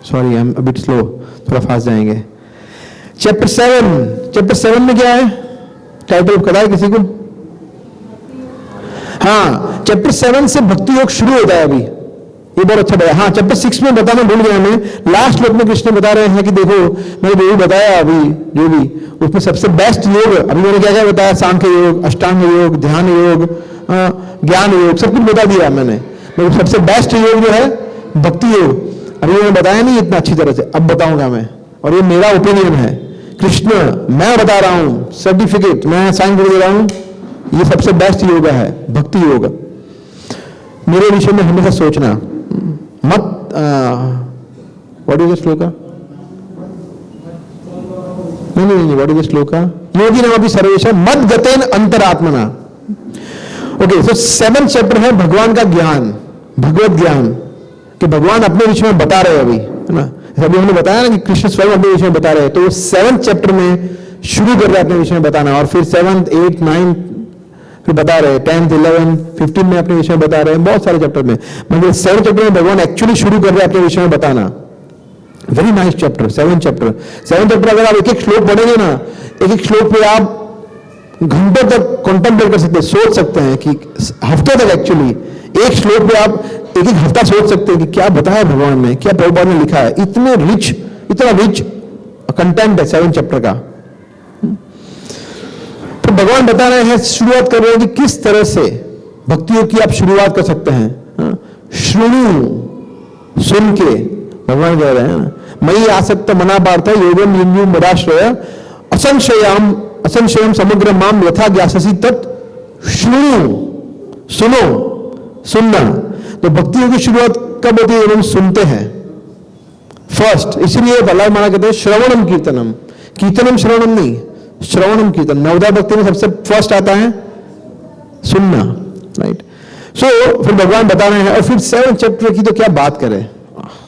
Sorry I am a bit slow, थोड़ा फास्ट जाएंगे। चैप्टर 7 में क्या है, टाइटल पता है किसी को? हाँ, चैप्टर 7 से भक्ति योग शुरू होता है अभी, ये बहुत अच्छा बताया। हाँ, चैप्टर 6 में बताना भूल गया मैं, लास्ट श्लोक में कृष्ण बता रहे हैं कि देखो मैंने जो भी बताया अभी, जो भी उसमें सबसे बेस्ट योग, अभी मैंने क्या क्या बताया, सांख्य योग, अष्टांग योग, ध्यान योग, ज्ञान योग, सब कुछ बता दिया मैंने, मगर सबसे बेस्ट योग जो है भक्ति योग। अभी मैंने बताया नहीं इतना अच्छी तरह से, अब बताऊंगा मैं, और ये मेरा ओपिनियन है, कृष्ण मैं बता रहा हूं, सर्टिफिकेट मैं साइन कर दे रहा हूं, ये सबसे बेस्ट योग है भक्ति योग। मेरे विषय में हमेशा सोचना मत, व्हाट इज द श्लोका, नहीं, व्हाट इज द श्लोका, योगी नामपि सर्वेश मद गतेन अंतरात्मना। ओके, सो 7th चैप्टर है भगवान का ज्ञान, भगवत ज्ञान, कि भगवान अपने विषय में बता रहे हैं अभी, है ना। अभी हमने बताया ना कि कृष्ण स्वयं अपने विषय में बता रहे हैं, तो वो 7th चैप्टर में शुरू कर रहे हैं अपने विषय में बताना, और फिर 7th, 8th, 9th फिर बता रहे हैं, 10th, 11th, 15 में अपने विषय में बता रहे हैं, बहुत सारे चैप्टर में, मगर 7th चैप्टर में भगवान एक्चुअली शुरू कर रहे हैं अपने विषय में बताना। Very nice chapter 7th chapter. अगर आप एक एक श्लोक पढ़ेंगे ना, एक एक श्लोक पे आप घंटों तक कॉन्टेम्पलेट कर सकते हैं, सोच सकते हैं कि हफ्तों तक, एक्चुअली एक श्लोक पे आप एक एक हफ्ता सोच सकते हैं कि क्या बताया भगवान ने, क्या प्रभुपाद ने लिखा है। इतना रिच कंटेंट है 7th चैप्टर का। तो भगवान बता रहे हैं, शुरुआत कर रहे हैं कि किस तरह से भक्ति योग की आप शुरुआत कर सकते हैं। श्रुणु, सुन के भगवान कह रहे हैं ना, मयि आसक्त मना पार्थ योगम युंजु मदाश्रय असंशयम समग्र माम यथा ज्ञाससी तत् श्रुणु, सुनो, सुनना। तो भक्ति योग की शुरुआत कब होती है, जब हम सुनते हैं फर्स्ट। इसलिए भला माना कहते हैं श्रवणम कीर्तनम, कीर्तनम श्रवणम नहीं, श्रवणम कीर्तन। नवदा भक्ति में सबसे फर्स्ट आता है सुनना, राइट। सो फिर भगवान बता रहे हैं, और फिर 7th चैप्टर की तो क्या बात करें,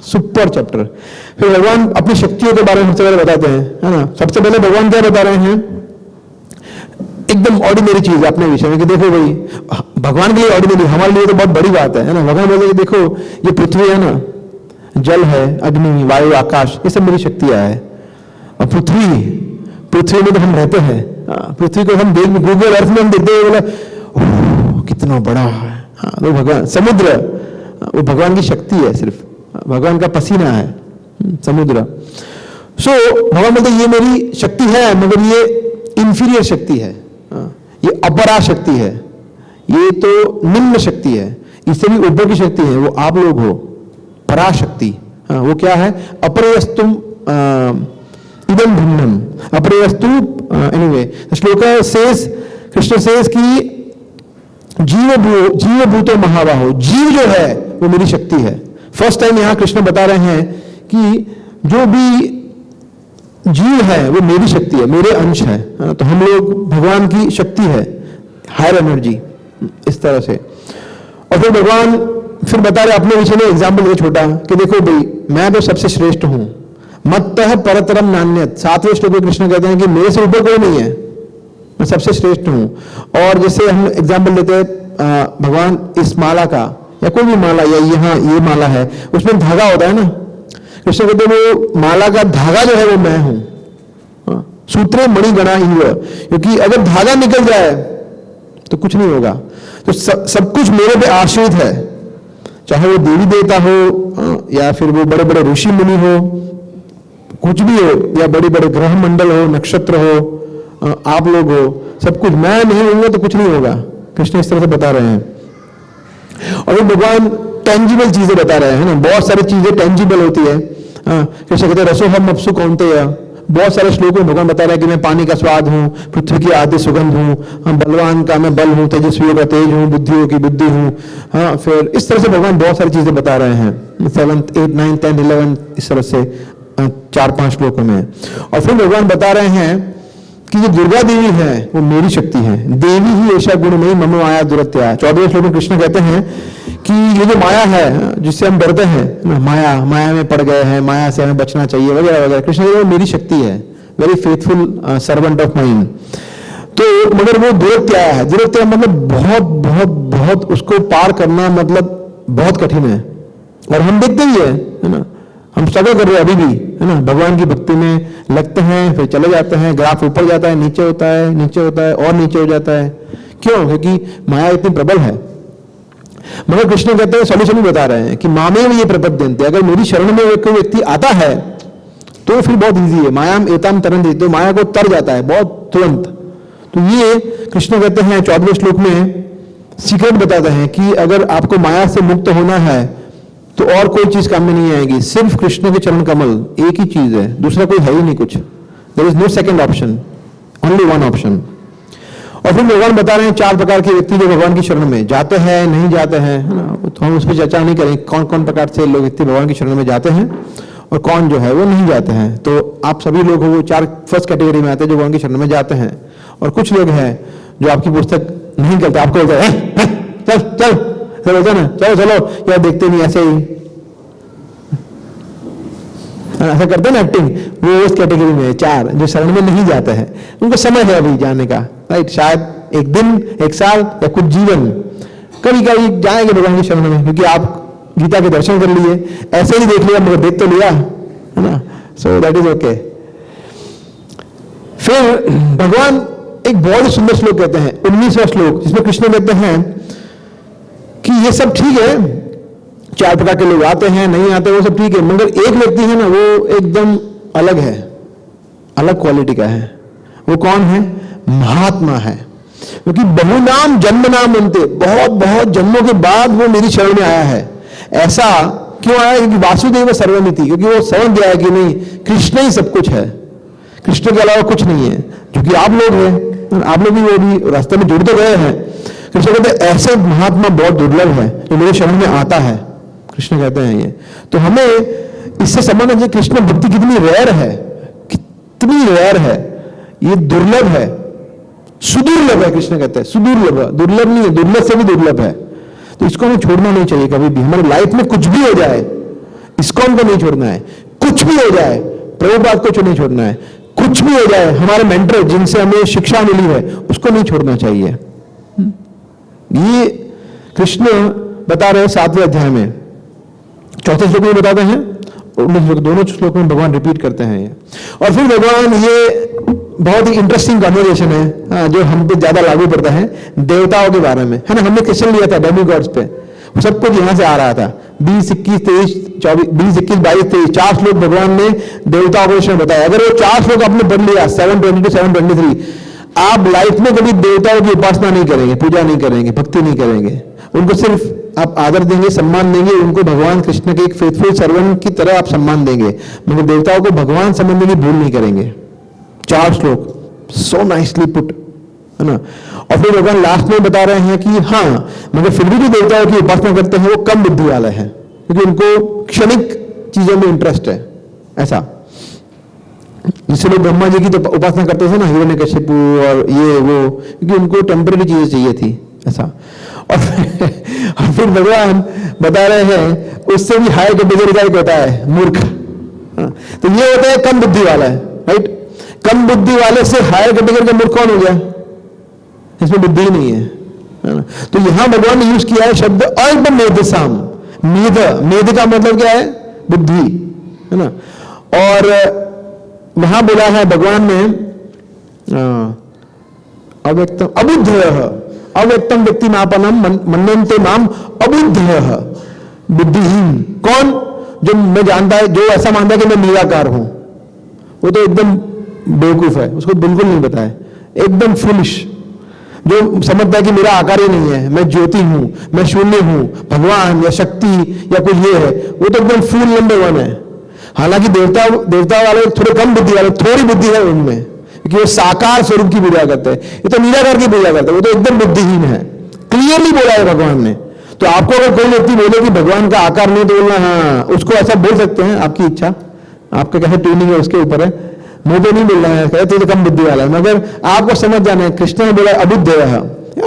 सुपर चैप्टर। फिर भगवान अपनी शक्तियों के बारे में सबसे पहले बताते हैं, है ना। सबसे पहले भगवान क्या बता रहे हैं, एकदम ऑर्डिनरी चीज अपने विषय में, कि देखो भाई भगवान के लिए ऑर्डिनरी, हमारे लिए तो बहुत बड़ी बात है ना। भगवान बोले कि देखो ये पृथ्वी है ना, जल है, अग्नि, वायु, आकाश, ये सब मेरी शक्तियां है। और पृथ्वी में तो हम रहते हैं, पृथ्वी को हम देख, गूगल अर्थ में हम देखते हैं, बोला कितना बड़ा है। वो भगवान, समुद्र वो भगवान की शक्ति है, सिर्फ भगवान का पसीना है समुद्र। सो भगवान बोलते ये मेरी शक्ति है, मगर ये इंफीरियर शक्ति है, ये अपरा शक्ति है, ये तो निम्न शक्ति है, इससे भी ऊपर की शक्ति है, वो आप लोग हो, पराशक्ति। वो क्या है, अपरेयस्तुम इदम भिन्नम, अपरेयस्तु। Anyway shloka says, Krishna says कि जीव भूतो महाबाहो, जीव जो है वो मेरी शक्ति है। फर्स्ट टाइम यहां कृष्ण बता रहे हैं कि जो भी जीव है वो मेरी शक्ति है, मेरे अंश है। तो हम लोग भगवान की शक्ति है, हायर एनर्जी, इस तरह से। और फिर भगवान फिर बता रहे अपने विषय में एग्जाम्पल ये छोटा, कि देखो भाई मैं तो सबसे श्रेष्ठ हूं, मत्तः परतरम नान्यत। 7वें श्लोक में कृष्ण कहते हैं कि मेरे से ऊपर कोई नहीं है, मैं सबसे श्रेष्ठ हूं। और जैसे हम एग्जाम्पल लेते हैं भगवान इस माला का, या कोई भी माला, या यहाँ ये माला है, उसमें धागा होता है ना, कृष्ण कहते हैं वो माला का धागा जो है वो मैं हूं। सूत्रे मणिगणा इव, क्योंकि अगर धागा निकल जाए तो कुछ नहीं होगा। तो सब कुछ मेरे पे आश्रित है, चाहे वो देवी देवता हो, या फिर वो बड़े बड़े ऋषि मुनि हो, कुछ भी हो, या बड़े बड़े ग्रह मंडल हो, नक्षत्र हो, आप लोग हो, सब कुछ मैं नहीं होऊंगा तो कुछ नहीं होगा। कृष्ण इस तरह से बता रहे हैं। और भगवान टेंजिबल चीजें बता रहे हैं ना, बहुत सारी चीजें टेंजिबल होती है। कृष्ण कहते हैं रसो हम अपसु कौन्तेय, बहुत सारे श्लोकों में भगवान बता रहे हैं कि मैं पानी का स्वाद हूँ, पृथ्वी की आदि सुगंध हूँ, बलवान का मैं बल हूँ, तेजस्वियों का तेज हूँ, बुद्धियों की बुद्धि हूँ। हाँ, फिर इस तरह से भगवान बहुत सारी चीजें बता रहे हैं 7th, 8th, 9th, 10th, 11th, इस तरह से 4-5 श्लोकों में। और फिर भगवान बता रहे हैं कि जो दुर्गा देवी है वो मेरी शक्ति है। देवी ही ऐसा गुण नहीं मम माया दुरत्या। 14वें श्लोक में कृष्ण कहते हैं कि ये जो माया है जिससे हम डरते हैं, माया में पड़ गए हैं, माया से हमें बचना चाहिए वगैरह वगैरह, कृष्ण कहते हैं मेरी शक्ति है, very faithful servant of mine. तो मगर वो दुरत्या है, दुरत्या मतलब बहुत बहुत बहुत उसको पार करना मतलब बहुत कठिन है। और हम देखते ही है ना, हम स्ट्रगल कर रहे हैं अभी भी, है ना, भगवान की भक्ति में लगते हैं, फिर चले जाते हैं, ग्राफ ऊपर जाता है, नीचे होता है, नीचे होता है और नीचे हो जाता है। क्यों? क्योंकि माया इतनी प्रबल है। मगर कृष्ण कहते हैं, सॉल्यूशन भी बता रहे हैं कि मामे में ये प्रपद्यन्ते, अगर मेरी शरण में कोई व्यक्ति आता है तो फिर बहुत ईजी है। मायाम एताम तरन्ति, तो माया को तर जाता है बहुत तुरंत। तो ये कृष्ण कहते हैं 14वें श्लोक में सीक्रेट बताते हैं कि अगर आपको माया से मुक्त होना है तो और कोई चीज काम में नहीं आएगी, सिर्फ कृष्ण के चरण कमल एक ही चीज है, दूसरा कोई है ही नहीं कुछ। There is no second option, only one option. और फिर भगवान बता रहे हैं 4 प्रकार के व्यक्ति जो भगवान की शरण में जाते हैं, नहीं जाते हैं, है ना। तो हम उस पर चर्चा नहीं करेंगे कौन कौन प्रकार से लोग व्यक्ति भगवान की शरण में जाते हैं और कौन जो है वो नहीं जाते हैं। तो आप सभी लोग वो 4 फर्स्ट कैटेगरी में आते हैं जो भगवान की शरण में जाते हैं। और कुछ लोग हैं जो आपकी पुस्तक नहीं करते, आपको बोलते हैं चल चल बोलते ना, चलो चलो, या देखते नहीं, ऐसे ही ऐसा करते ना एक्टिंग, वो उस कैटेगरी में 4 जो शरण में नहीं जाते हैं। उनको समय है अभी जाने का, राइट, शायद एक दिन, एक साल या कुछ जीवन, कभी कभी जाएंगे भगवान की शरण में, क्योंकि आप गीता के दर्शन कर लिए, ऐसे ही देख लिया, मगर देख तो लिया, है ना, सो दैट इज ओके। फिर भगवान एक बहुत ही सुंदर श्लोक कहते हैं, 19वां श्लोक, जिसमें कृष्ण कहते हैं कि ये सब ठीक है, 4 प्रकार के लोग आते हैं, नहीं आते, वो सब ठीक है, मगर एक व्यक्ति है ना, वो एकदम अलग है, अलग क्वालिटी का है। वो कौन है? महात्मा है। क्योंकि बहुनाम जन्म नाम बनते, बहुत बहुत जन्मों के बाद वो मेरी शरण में आया है। ऐसा क्यों आया? क्योंकि वासुदेव सर्वमिति, क्योंकि वो समझ गया है कि नहीं, कृष्ण ही सब कुछ है, कृष्ण के अलावा कुछ नहीं है। क्योंकि आप लोग हैं, आप लोग भी वो भी रास्ते में जुड़ तो गए हैं। कृष्ण कहते हैं ऐसे महात्मा बहुत दुर्लभ है जो मेरे शरण में आता है, कृष्ण कहते हैं ये। तो हमें इससे समझना चाहिए कृष्ण भक्ति कितनी रेयर है, कितनी रेयर है, ये दुर्लभ है, सुदुर्लभ है। कृष्ण कहते हैं सुदुर्लभ, दुर्लभ नहीं है, दुर्लभ से भी दुर्लभ है। तो इसको हमें छोड़ना नहीं चाहिए कभी भी। हमारी लाइफ में कुछ भी हो जाए, इस्कॉन को नहीं छोड़ना है, कुछ भी हो जाए, प्रभुपाद को नहीं छोड़ना है, कुछ भी हो जाए, हमारे मेंटर जिनसे हमें शिक्षा मिली है उसको नहीं छोड़ना चाहिए। ये कृष्ण बता रहे हैं 7वें अध्याय में, 4थे श्लोक में बताते हैं, दोनों श्लोक में भगवान रिपीट करते हैं ये। और फिर भगवान, ये बहुत ही इंटरेस्टिंग कन्वर्सेशन है जो हम पे ज्यादा लागू पड़ता है, देवताओं के बारे में, है ना। हमने क्वेश्चन लिया था डेमीगॉड्स पे, सब कुछ यहां से आ रहा था। 20, 21, 23, 24, 20, 21, 22, 23 4 श्लोक भगवान ने देवताओं के विषय में बताया। अगर वो 4 श्लोक आपने पढ़ लिया 722 723, आप लाइफ में कभी देवताओं की उपासना नहीं करेंगे, पूजा नहीं करेंगे, भक्ति नहीं करेंगे, उनको सिर्फ आप आदर देंगे, सम्मान देंगे, उनको भगवान कृष्ण के एक फेथफुल सर्वेंट की तरह आप सम्मान देंगे, मगर देवताओं को भगवान समझने की भूल नहीं करेंगे। 4 श्लोक, सो नाइसली पुट, है ना। और फिर भगवान लास्ट में बता रहे हैं कि हाँ, मगर फिर भी जो देवताओं की उपासना करते हैं वो कम बुद्धि वाले हैं, क्योंकि उनको क्षणिक चीजों में इंटरेस्ट है। ऐसा जिससे लोग ब्रह्मा जी की तो उपासना करते थे ना, हिरण्यकशिपु और ये वो, क्योंकि उनको टेम्पररी चीजें चाहिए थी, ऐसा। और फिर भगवान बता रहे हैं उससे भी हाई कैटेगरी का एक होता है मूर्ख। तो ये होता है कम बुद्धि वाला है, राइट। कम बुद्धि वाले से हायर कैटेगरी का मूर्ख कौन हो गया? इसमें बुद्धि ही नहीं है ना। तो यहां भगवान ने यूज किया है शब्द अल्प मेधसाम। मेध, मेध का मतलब क्या है? बुद्धि, है ना। और वहां बोला है भगवान ने अव्यक्तम अबुद्धयः, अव्यक्तम व्यक्ति मापनम मन्यन्ते माम अबुद्धयः, बुद्धिहीन। कौन? जो मैं जानता है, जो ऐसा मानता है कि मैं निराकार हूं, वो तो एकदम बेवकूफ है, उसको बिल्कुल नहीं पता है, एकदम फुलिश। जो समझता है कि मेरा आकार ही नहीं है, मैं ज्योति हूं, मैं शून्य हूं, भगवान या शक्ति या कुछ ये है, वो तो एकदम फूल नंबर 1 है। हालांकि देवता वाले थोड़े कम बुद्धि वाले, थोड़ी बुद्धि है उनमें, क्योंकि वो साकार स्वरूप की पूजा करते हैं, ये तो निराकार की पूजा करते हैं, वो तो एकदम बुद्धिहीन है। क्लियरली बोला है भगवान ने। तो आपको अगर कोई व्यक्ति बोले कि भगवान का आकार नहीं, तो बोलना हाँ, उसको ऐसा बोल सकते हैं, आपकी इच्छा, आपका कैसे ट्यूनिंग है उसके ऊपर है, मुंह पे नहीं बोल रहे हैं, कहते तो कम बुद्धि वाला है, मगर आपको समझ जाना है कृष्ण ने बोला अबुद्धयः,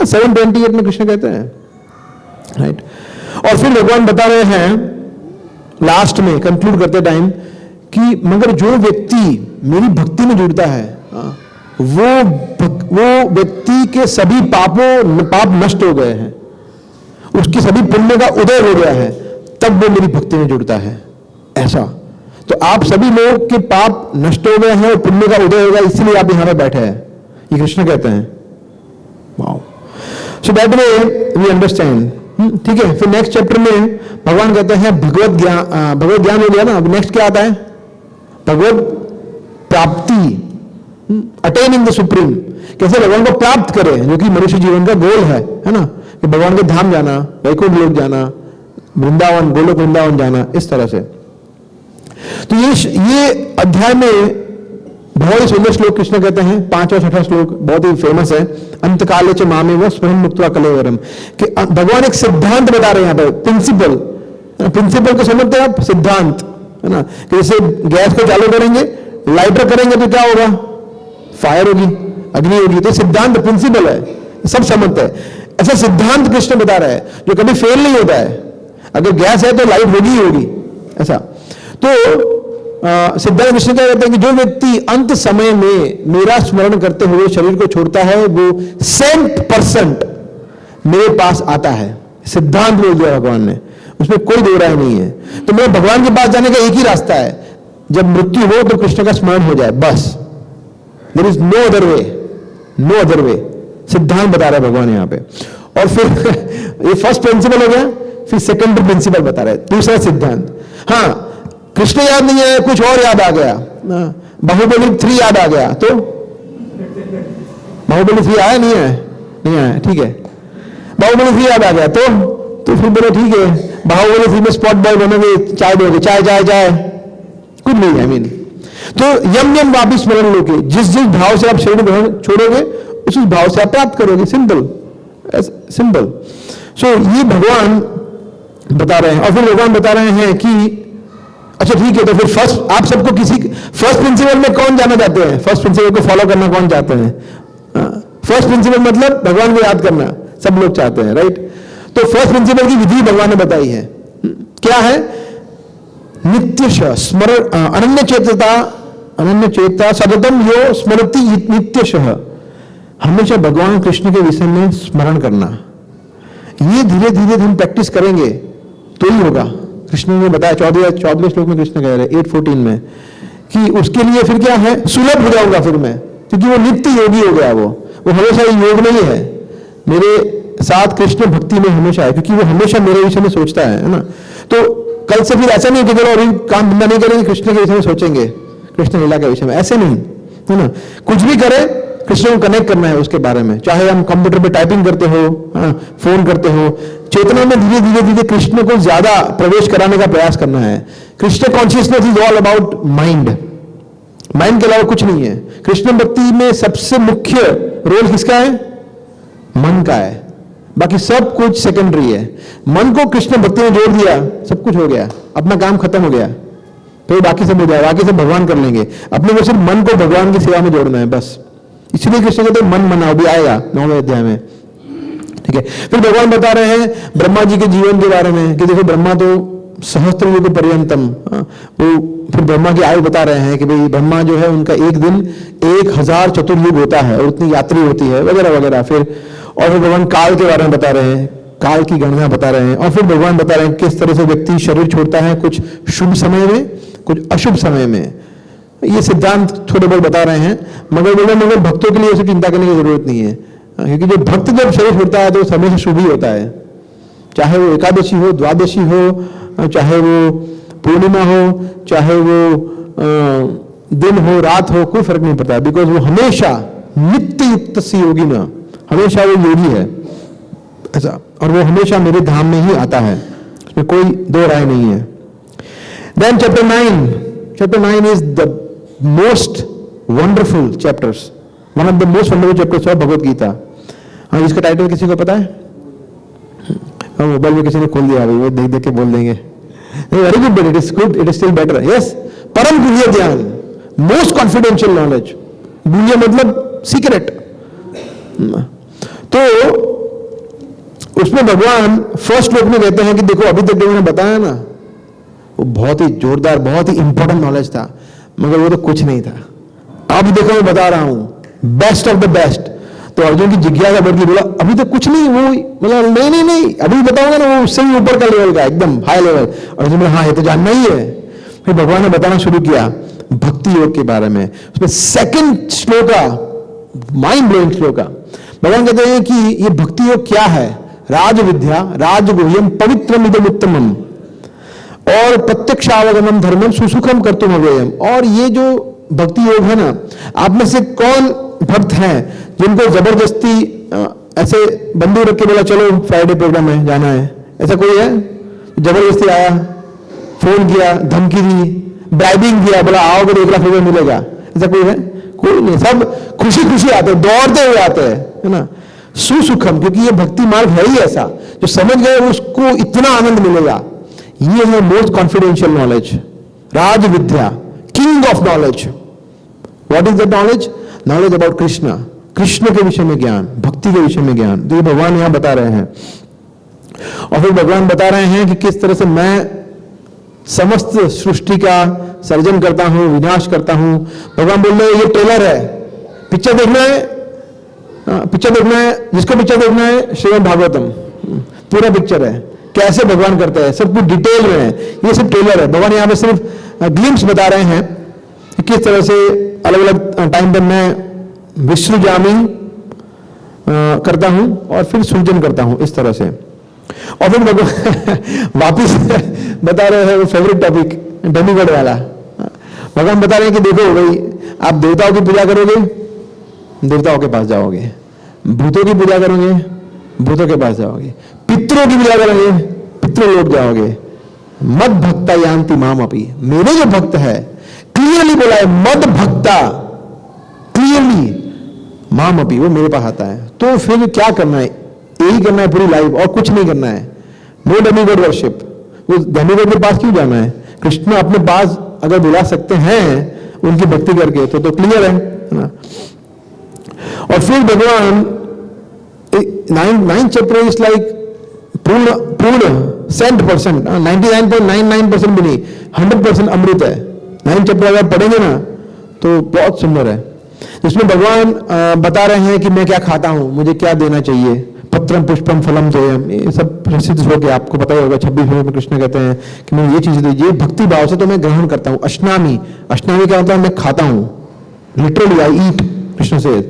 7:28 में कृष्ण कहते हैं, राइट। और फिर भगवान बता रहे हैं लास्ट में कंक्लूड करते टाइम कि मगर जो व्यक्ति मेरी भक्ति में जुड़ता है, वो व्यक्ति के सभी पाप नष्ट हो गए हैं, उसकी सभी पुण्य का उदय हो गया है, तब वो मेरी भक्ति में जुड़ता है। ऐसा तो आप सभी लोग के पाप नष्ट हो गए हैं और पुण्य का उदय होगा, इसीलिए आप यहां पे बैठे हैं, ये कृष्ण कहते हैं। Wow, so that way we understand. ठीक है, फिर नेक्स्ट चैप्टर में भगवान कहते हैं भगवत ज्ञान हो गया ना, अब नेक्स्ट क्या आता है? भगवत प्राप्ति, अटेनिंग द सुप्रीम, कैसे भगवान को प्राप्त करें, जो कि मनुष्य जीवन का गोल है ना, कि भगवान के धाम जाना, वैकुंठ लोक जाना, वृंदावन, गोलोक वृंदावन जाना, इस तरह से। तो ये अध्याय में बहुत ही सुंदर श्लोक कृष्ण कहते हैं, 5 और 6 श्लोक बहुत ही फेमस है। अंतकाले च मामेव स्मरण मुक्त्वा कलेवरम, कि भगवान एक सिद्धांत बता रहे हैं यहाँ पर, प्रिंसिपल को समझते हैं आप, सिद्धांत है ना, कि जैसे गैस को चालू करेंगे, लाइटर करेंगे तो क्या होगा? फायर होगी, अग्नि होगी। तो सिद्धांत प्रिंसिपल है, सब समझते हैं। ऐसा सिद्धांत कृष्ण बता रहा है जो कभी फेल नहीं होता है, अगर गैस है तो लाइट होगी ही होगी, ऐसा। तो सिद्धांत कृष्ण क्या कहते हैं कि जो व्यक्ति अंत समय में मेरा स्मरण करते हुए शरीर को छोड़ता है, वो 100% मेरे पास आता है। सिद्धांत बोल दिया भगवान ने, उसमें कोई दो राय नहीं है। तो मेरे भगवान के पास जाने का एक ही रास्ता है, जब मृत्यु हो तो कृष्ण का स्मरण हो जाए, बस। There is no other way, no other way. सिद्धांत बता रहा है भगवान यहाँ पे। और फिर ये फर्स्ट प्रिंसिपल हो गया, फिर सेकंड प्रिंसिपल बता रहे हैं, दूसरा सिद्धांत। हाँ, कृष्ण याद नहीं है, कुछ और याद आ गया, बाहुबली 3 याद आ गया, तो बाहुबली 3 आया नहीं है, नहीं आया, ठीक है, बाहुबली 3 याद आ गया, तो फिर बोलो ठीक है, बाहुबली 3 में स्पॉट बॉय बनोगे, चाय दोगे, चाय चाय चाय, कुछ नहीं, आई मीन। तो यम यम वापिस स्मरण लोगे, जिस भाव से आप शरीर ग्रहण छोड़ोगे, उस भाव से आप प्राप्त करोगे, सिंपल सिंपल। सो ये भगवान बता रहे हैं। और फिर भगवान बता रहे हैं कि अच्छा ठीक है, तो फिर फर्स्ट आप सबको फर्स्ट प्रिंसिपल में कौन जाना चाहते हैं? फर्स्ट प्रिंसिपल को फॉलो करना कौन चाहते हैं? फर्स्ट प्रिंसिपल मतलब भगवान को याद करना सब लोग चाहते हैं, राइट। तो फर्स्ट प्रिंसिपल की विधि भगवान ने बताई है, क्या है? नित्यश स्मरण, अनन्य चेता सततम यो स्मरति नित्यशः, हमेशा भगवान कृष्ण के विषय में स्मरण करना। ये धीरे धीरे हम प्रैक्टिस करेंगे तो ही होगा। कृष्ण ने बताया 14वें श्लोक में कृष्ण कह रहे हैं 8:14 में कि उसके लिए फिर क्या है, सुलभ हो जाऊंगा फिर मैं, क्योंकि वो नित्य योगी हो गया। वो हमेशा योग नहीं है, मेरे साथ कृष्ण भक्ति में हमेशा है, क्योंकि वो हमेशा मेरे विषय में सोचता है ना। तो कल से फिर ऐसा नहीं कि चलो अभी काम धंधा नहीं करेंगे, कृष्ण के विषय में सोचेंगे, कृष्ण लीला के विषय में, ऐसे नहीं है ना। कुछ भी करे कृष्ण को कनेक्ट करना है उसके बारे में, चाहे हम कंप्यूटर पे टाइपिंग करते हो, फोन करते हो, चेतना में धीरे धीरे धीरे कृष्ण को ज्यादा प्रवेश कराने का प्रयास करना है। Krishna consciousness is all about mind, mind के अलावा कुछ नहीं है। कृष्ण भक्ति में सबसे मुख्य रोल किसका है? मन का है, बाकी सब कुछ सेकेंडरी है। मन को कृष्ण भक्ति में जोड़ दिया, सब कुछ हो गया, अपना काम खत्म हो गया, फिर बाकी सब हो जाए, बाकी सब भगवान कर लेंगे। अपने को सिर्फ मन को भगवान की सेवा में जोड़ना है, बस। इसलिए कृष्ण कहते हैं मन मनाओ, भी आएगा 9वें अध्याय में, ठीक है। फिर भगवान बता रहे हैं ब्रह्मा जी के जीवन के बारे में कि देखो ब्रह्मा तो सहस्त्र युग पर्यंतम, वो फिर ब्रह्मा की आयु बता रहे हैं कि भाई ब्रह्मा जो है उनका एक दिन 1000 चतुर्युग होता है और उतनी यात्री होती है, वगैरह वगैरह। फिर और फिर भगवान काल के बारे में बता रहे हैं, काल की गणना बता रहे हैं। और फिर भगवान बता रहे हैं किस तरह से व्यक्ति शरीर छोड़ता है, कुछ शुभ समय में, कुछ अशुभ समय में। ये सिद्धांत थोड़े बहुत बता रहे हैं, मगर भक्तों के लिए उसे चिंता करने की जरूरत नहीं है, क्योंकि जो भक्त जब शरीर छोड़ता है तो हमेशा शुभ ही होता है, चाहे वो एकादशी हो, द्वादशी हो, चाहे वो पूर्णिमा हो, चाहे वो दिन हो, रात हो, कोई फर्क नहीं पड़ता, बिकॉज वो हमेशा नित्य युक्त सी योगी ना, हमेशा वो योगी है ऐसा, और वो हमेशा मेरे धाम में ही आता है, उसमें कोई दो राय नहीं है। Then chapter 9 is the most wonderful chapters, one of the most wonderful chapters of Bhagavad Gita. हाँ, इसका टाइटल किसी को पता है? हाँ, मोबाइल में किसी ने खोल दिया, वो देख देख के बोल देंगे। Very good, but it is good, it is still better. Yes, परम गुह्य ज्ञान, मोस्ट कॉन्फिडेंशियल नॉलेज, गुह्य मतलब सीक्रेट। तो उसमें भगवान फर्स्ट श्लोक में कहते हैं कि देखो अभी तक जो मैंने बताया ना वो बहुत ही जोरदार, बहुत ही इंपॉर्टेंट नॉलेज था, मगर वो तो कुछ नहीं था। अब देखो मैं बता रहा हूं बेस्ट ऑफ द बेस्ट। तो अर्जुन की जिज्ञासा बढ़ गई, बोला अभी तक कुछ नहीं, वो मतलब नहीं अभी बताऊंगा ना वो उससे भी ऊपर का लेवल का, एकदम हाई लेवल। अर्जुन बोला हाँ ये तो जानना ही है। फिर भगवान ने बताना शुरू किया भक्ति योग के बारे में। उसमें second shloka, mind blowing shloka, भगवान कहते हैं कि ये भक्ति योग क्या है। राज विद्या राजगुह्यम पवित्रम इदम उत्तमम और प्रत्यक्षावगमम धर्मम सुसुखम कर्तुम अव्ययम। और ये जो भक्ति योग है ना, आप में से कौन भक्त हैं जिनको जबरदस्ती ऐसे बंदूक रख के बोला चलो फ्राइडे प्रोग्राम है जाना है, ऐसा कोई है? जबरदस्ती आया, फोन किया, धमकी दी, ब्राइबिंग किया, बोला आओगे तो 1 लाख रुपए मिलेगा, ऐसा कोई है? कोई नहीं। सब खुशी खुशी आते हैं, दौड़ते हुए आते हैं, है ना। सुसुखम, क्योंकि ये भक्ति मार्ग है ही ऐसा, जो समझ गए उसको इतना आनंद मिलेगा। ये है most confidential knowledge, Raj Vidya, king of knowledge. What is the knowledge? Knowledge about Krishna, Krishna के विषय में ज्ञान, भक्ति के विषय में ज्ञान। तो ये भगवान यहां बता रहे हैं। और फिर भगवान बता रहे हैं कि किस तरह से मैं समस्त सृष्टि का सर्जन करता हूं, विनाश करता हूं। भगवान बोल रहे हैं ये ट्रेलर है, पिक्चर देखना है, पिक्चर देखना है, जिसको पिक्चर देखना है श्रीमद् भागवतम पूरा पिक्चर है, कैसे भगवान करते हैं, सब कुछ डिटेल में है। ये सब ट्रेलर है। भगवान यहाँ पे सिर्फ ग्लिम्स बता रहे हैं कि किस तरह से अलग अलग टाइम पर मैं विश्वजामी करता हूं और फिर सृजन करता हूं, इस तरह से। और फिर भगवान वापिस बता रहे हैं वो फेवरेट टॉपिक डेमीगॉड वाला। भगवान बता रहे हैं कि देखो भाई, आप देवताओं की पूजा करोगे, देवताओं के पास जाओगे, भूतों की पूजा करोगे, भूतों के पास जाओगे, पितरों की पूजा करोगे, पितृलोक जाओगे। मद भक्ता यान्ति माम अपि, मेरे जो भक्त है, क्लियरली बोला है मद भक्ता, क्लियरली माम अपि, वो मेरे पास आता है। तो फिर क्या करना है? यही करना है पूरी लाइफ, और कुछ नहीं करना है। No demigod worship. वो डेमीगॉड के पास क्यों जाना है? कृष्ण अपने पास अगर बुला सकते हैं उनकी भक्ति करके, तो क्लियर है ना। और फिर भगवान 9th चैप्टर इज लाइक पूर्ण 100%, 99.99% भी नहीं, 100% अमृत है। 9th चैप्टर अगर पढ़ेंगे ना तो बहुत सुंदर है। जिसमें भगवान बता रहे हैं कि मैं क्या खाता हूं, मुझे क्या देना चाहिए। पत्रम पुष्पम फलम तोयम, ये सब प्रसिद्ध श्लोक है, आपको पता ही होगा। 26वें में कृष्ण कहते हैं कि मैं ये चीजें दीजिए भक्ति भाव से, तो मैं ग्रहण करता हूं। अश्नामी, अश्नामी का मतलब मैं खाता हूं, लिटरली आई ईट, कृष्ण से।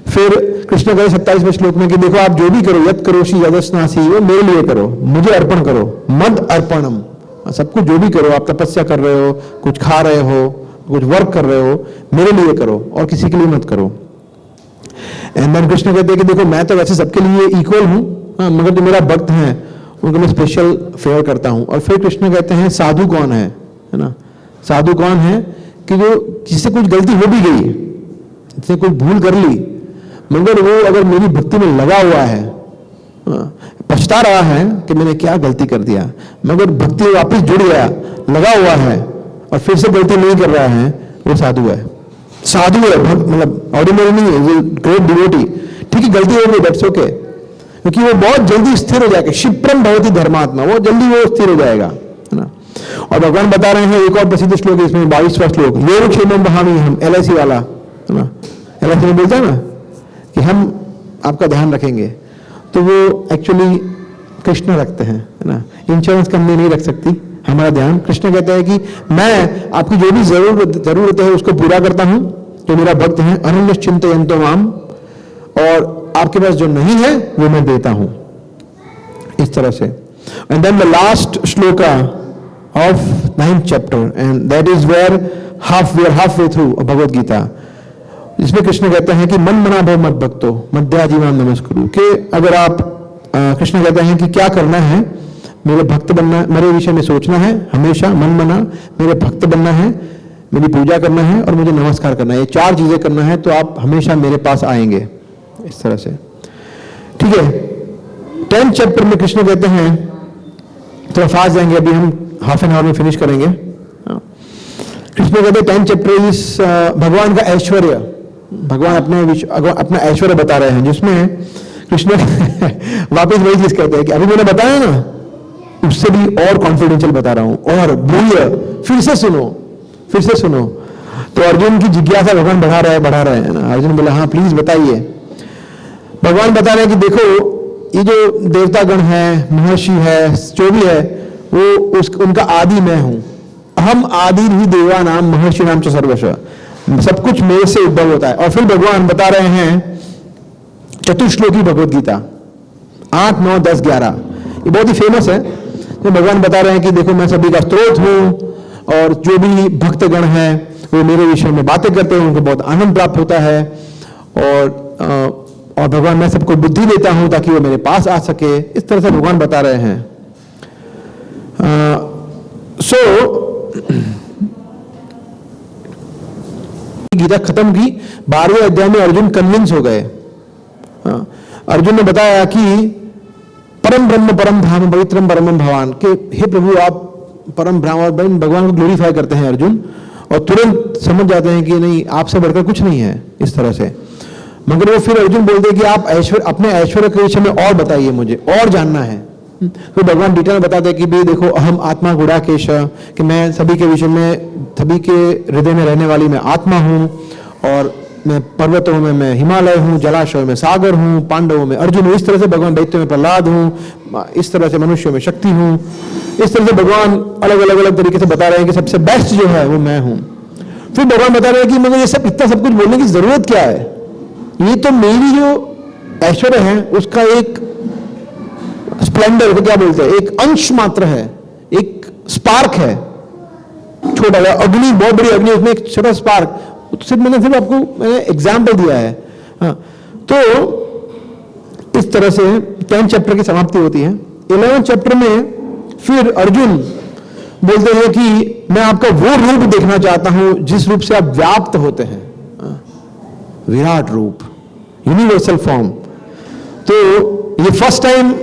फिर कृष्ण कहे 27वें श्लोक में कि देखो आप जो भी करो, यत् करोषि यदस्नासि, वो मेरे लिए करो, मुझे अर्पण करो। मद अर्पणम, सब कुछ जो भी करो, आप तपस्या कर रहे हो, कुछ खा रहे हो, कुछ वर्क कर रहे हो, मेरे लिए करो और किसी के लिए मत करो। एंड देन कृष्ण कहते हैं कि देखो मैं तो वैसे सबके लिए इक्वल हूं, मगर जो मेरा भक्त हैं उनको मैं स्पेशल फेवर करता हूं। और फिर कृष्ण कहते हैं साधु कौन है ना। साधु कौन है कि जो जिससे कुछ गलती हो भी गई, जिससे कुछ भूल कर ली, मगर वो अगर मेरी भक्ति में लगा हुआ है, पछता रहा है कि मैंने क्या गलती कर दिया, मगर भक्ति में वापस जुड़ गया, लगा हुआ है और फिर से गलती नहीं कर रहा है, वो साधु है। साधु है, मतलब ऑर्डिनरी नहीं है, ग्रेट डिवोटी। ठीक है, गलती हो गई, दैट्स ओके, क्योंकि वो बहुत जल्दी स्थिर हो जाएगा। क्षिप्रम भवति धर्मात्मा, वो जल्दी वो स्थिर हो जाएगा, है ना। और भगवान बता रहे हैं एक और प्रसिद्ध श्लोक है इसमें, 22वां श्लोक, योग क्षेमम बहामी हम, LIC वाला, है ना। LIC में बोलता है ना कि हम आपका ध्यान रखेंगे, तो वो एक्चुअली कृष्ण रखते हैं, है ना। इंश्योरेंस कंपनी नहीं रख सकती हमारा ध्यान। कृष्ण कहते हैं कि मैं आपकी जो भी जरूरत है उसको पूरा करता हूं, जो मेरा भक्त है। अनन्य चिंतयन्तो माम, और आपके पास जो नहीं है वो मैं देता हूं, इस तरह से। And then the last shloka of 9th chapter, and that is where we are half way through Bhagavad Gita. इसमें कृष्ण कहते हैं कि मन मना भव मत भक्तो मध्याजीवान नमस्कुरु, कि अगर आप कृष्ण कहते हैं कि क्या करना है, मेरे भक्त बनना, मेरे विषय में सोचना है हमेशा, मन मना, मेरे भक्त बनना है, मेरी पूजा करना है और मुझे नमस्कार करना है। ये 4 चीजें करना है तो आप हमेशा मेरे पास आएंगे, इस तरह से। ठीक है, 10th चैप्टर में कृष्ण कहते हैं, थोड़ा फास्ट जाएंगे, अभी हम हाफ एन आवर में फिनिश करेंगे। कृष्ण कहते 10 चैप्टर इस भगवान का ऐश्वर्य, भगवान अपना ऐश्वर्य बता रहे हैं, जिसमें कृष्ण वापस वही चीज कहते हैं कि अभी मैंने बताया ना, उससे भी और कॉन्फिडेंशियल बता रहा हूं, और भूय फिर से सुनो। तो अर्जुन की जिज्ञासा भगवान बढ़ा रहे हैं ना। अर्जुन बोला हाँ प्लीज बताइए। भगवान बता रहे हैं कि देखो ये जो देवतागण है, महर्षि है, जो भी है, वो उनका आदि मैं हूं। अहम आदि ही देवा नाम महर्षि नाम च सर्वस्व, सब कुछ मेरे से उद्भव होता है। और फिर भगवान बता रहे हैं चतुश्लोकी भगवद गीता 8, 9, 10, 11, ये बहुत ही फेमस है। तो भगवान बता रहे हैं कि देखो मैं सभी का स्रोत हूं, और जो भी भक्तगण है वो मेरे विषय में बातें करते हैं, उनको बहुत आनंद प्राप्त होता है। और भगवान मैं सबको बुद्धि देता हूं ताकि वो मेरे पास आ सके। इस तरह से भगवान बता रहे हैं। गीता खत्म की, 12वें अध्याय में अर्जुन कन्विंस हो गए। अर्जुन ने बताया कि परम ब्रह्म परम धाम पवित्रम परमम भगवान, के हे प्रभु आप परम ब्रह्म और भगवान को ग्लोरीफाई करते हैं अर्जुन, और तुरंत समझ जाते हैं कि नहीं आपसे बढ़कर कुछ नहीं है इस तरह से। मगर वो फिर अर्जुन बोलते हैं कि आप अपने ऐश्वर्य के विषय में और बताइए, मुझे और जानना है। तो भगवान डिटेल में बताते हैं कि भी देखो अहम आत्मा गुड़ाकेश, कि मैं सभी के विषय में, सभी के हृदय में रहने वाली मैं आत्मा हूँ, और मैं पर्वतों में मैं हिमालय हूँ, जलाशयों में सागर हूँ, पांडवों में अर्जुन हूँ, इस तरह से भगवान दैत्यों में प्रहलाद हूँ, इस तरह से मनुष्यों में शक्ति हूँ। इस तरह से भगवान अलग तरीके से बता रहे हैं कि सबसे बेस्ट जो है वो मैं हूँ। फिर भगवान बता रहे हैं कि मगर ये सब इतना सब कुछ बोलने की जरूरत क्या है, ये तो मेरी जो ऐश्वर्य है उसका एक स्प्लेंडर को क्या बोलते हैं, एक अंश मात्र है, एक स्पार्क है, छोटा अग्नि, बहुत बड़ी अग्नि, उसमें एक छोटा स्पार्क। सिर्फ मैंने आपको एग्जाम्पल दिया है। हाँ, तो इस तरह से 10 चैप्टर की समाप्ति होती है। 11 चैप्टर में फिर अर्जुन बोलते हैं कि मैं आपका वो रूप देखना चाहता हूं जिस रूप से आप व्याप्त होते हैं, विराट रूप, यूनिवर्सल फॉर्म। तो ये फर्स्ट टाइम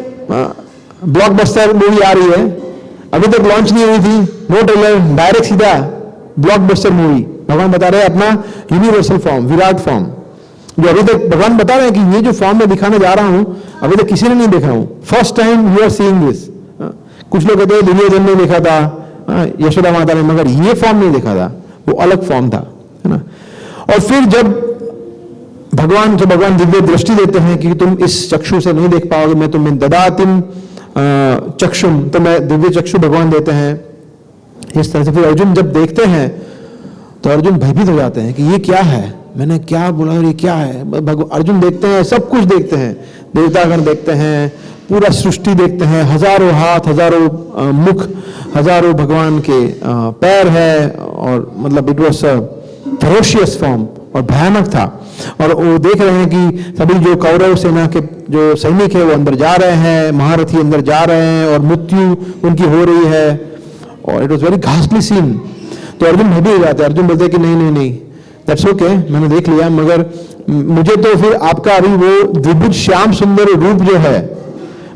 ब्लॉकबस्टर मूवी आ रही है, अभी तक लॉन्च नहीं हुई थी, नो ट्रेलर, डायरेक्ट सीधा ब्लॉकबस्टर मूवी। भगवान बता रहे हैं अपना यूनिवर्सल फॉर्म, विराट फॉर्म, जो अभी तक भगवान बता रहे हैं कि ये जो फॉर्म मैं दिखाने जा रहा हूं अभी तक किसी ने नहीं देखा हूं, first time you are seeing this. कुछ लोग कहते हैं दुर्योधन ने देखा था, यशोदा माता ने, मगर ये फॉर्म नहीं देखा था, वो अलग फॉर्म था, है ना। और फिर जब भगवान दिव्य दृष्टि देते हैं कि तुम इस चक्षु से नहीं देख पाओगे, मैं तुम्हें ददातिम चक्षुम, तो मैं दिव्य चक्षु भगवान देते हैं। इस तरह से फिर अर्जुन जब देखते हैं तो अर्जुन भयभीत हो जाते हैं कि ये क्या है, मैंने क्या बोला और ये क्या है। अर्जुन देखते हैं, सब कुछ देखते हैं, देवतागण देखते हैं, पूरा सृष्टि देखते हैं, हजारों हाथ, हजारों मुख, हजारों भगवान के पैर है, और मतलब इट वॉज फेरोशियस फॉर्म, और भयानक था। और वो देख रहे हैं कि सभी जो कौरव सेना के जो सैनिक है वो अंदर जा रहे हैं, महारथी अंदर जा रहे हैं, और मृत्यु उनकी हो रही है, और इट वॉज वेरी घास्टली सीन। तो अर्जुन भयभीत हो जाते हैं। अर्जुन बोलते हैं कि नहीं, दैट्स ओके, मैंने देख लिया, मगर मुझे तो फिर आपका अभी वो द्विभुज श्याम सुंदर रूप जो है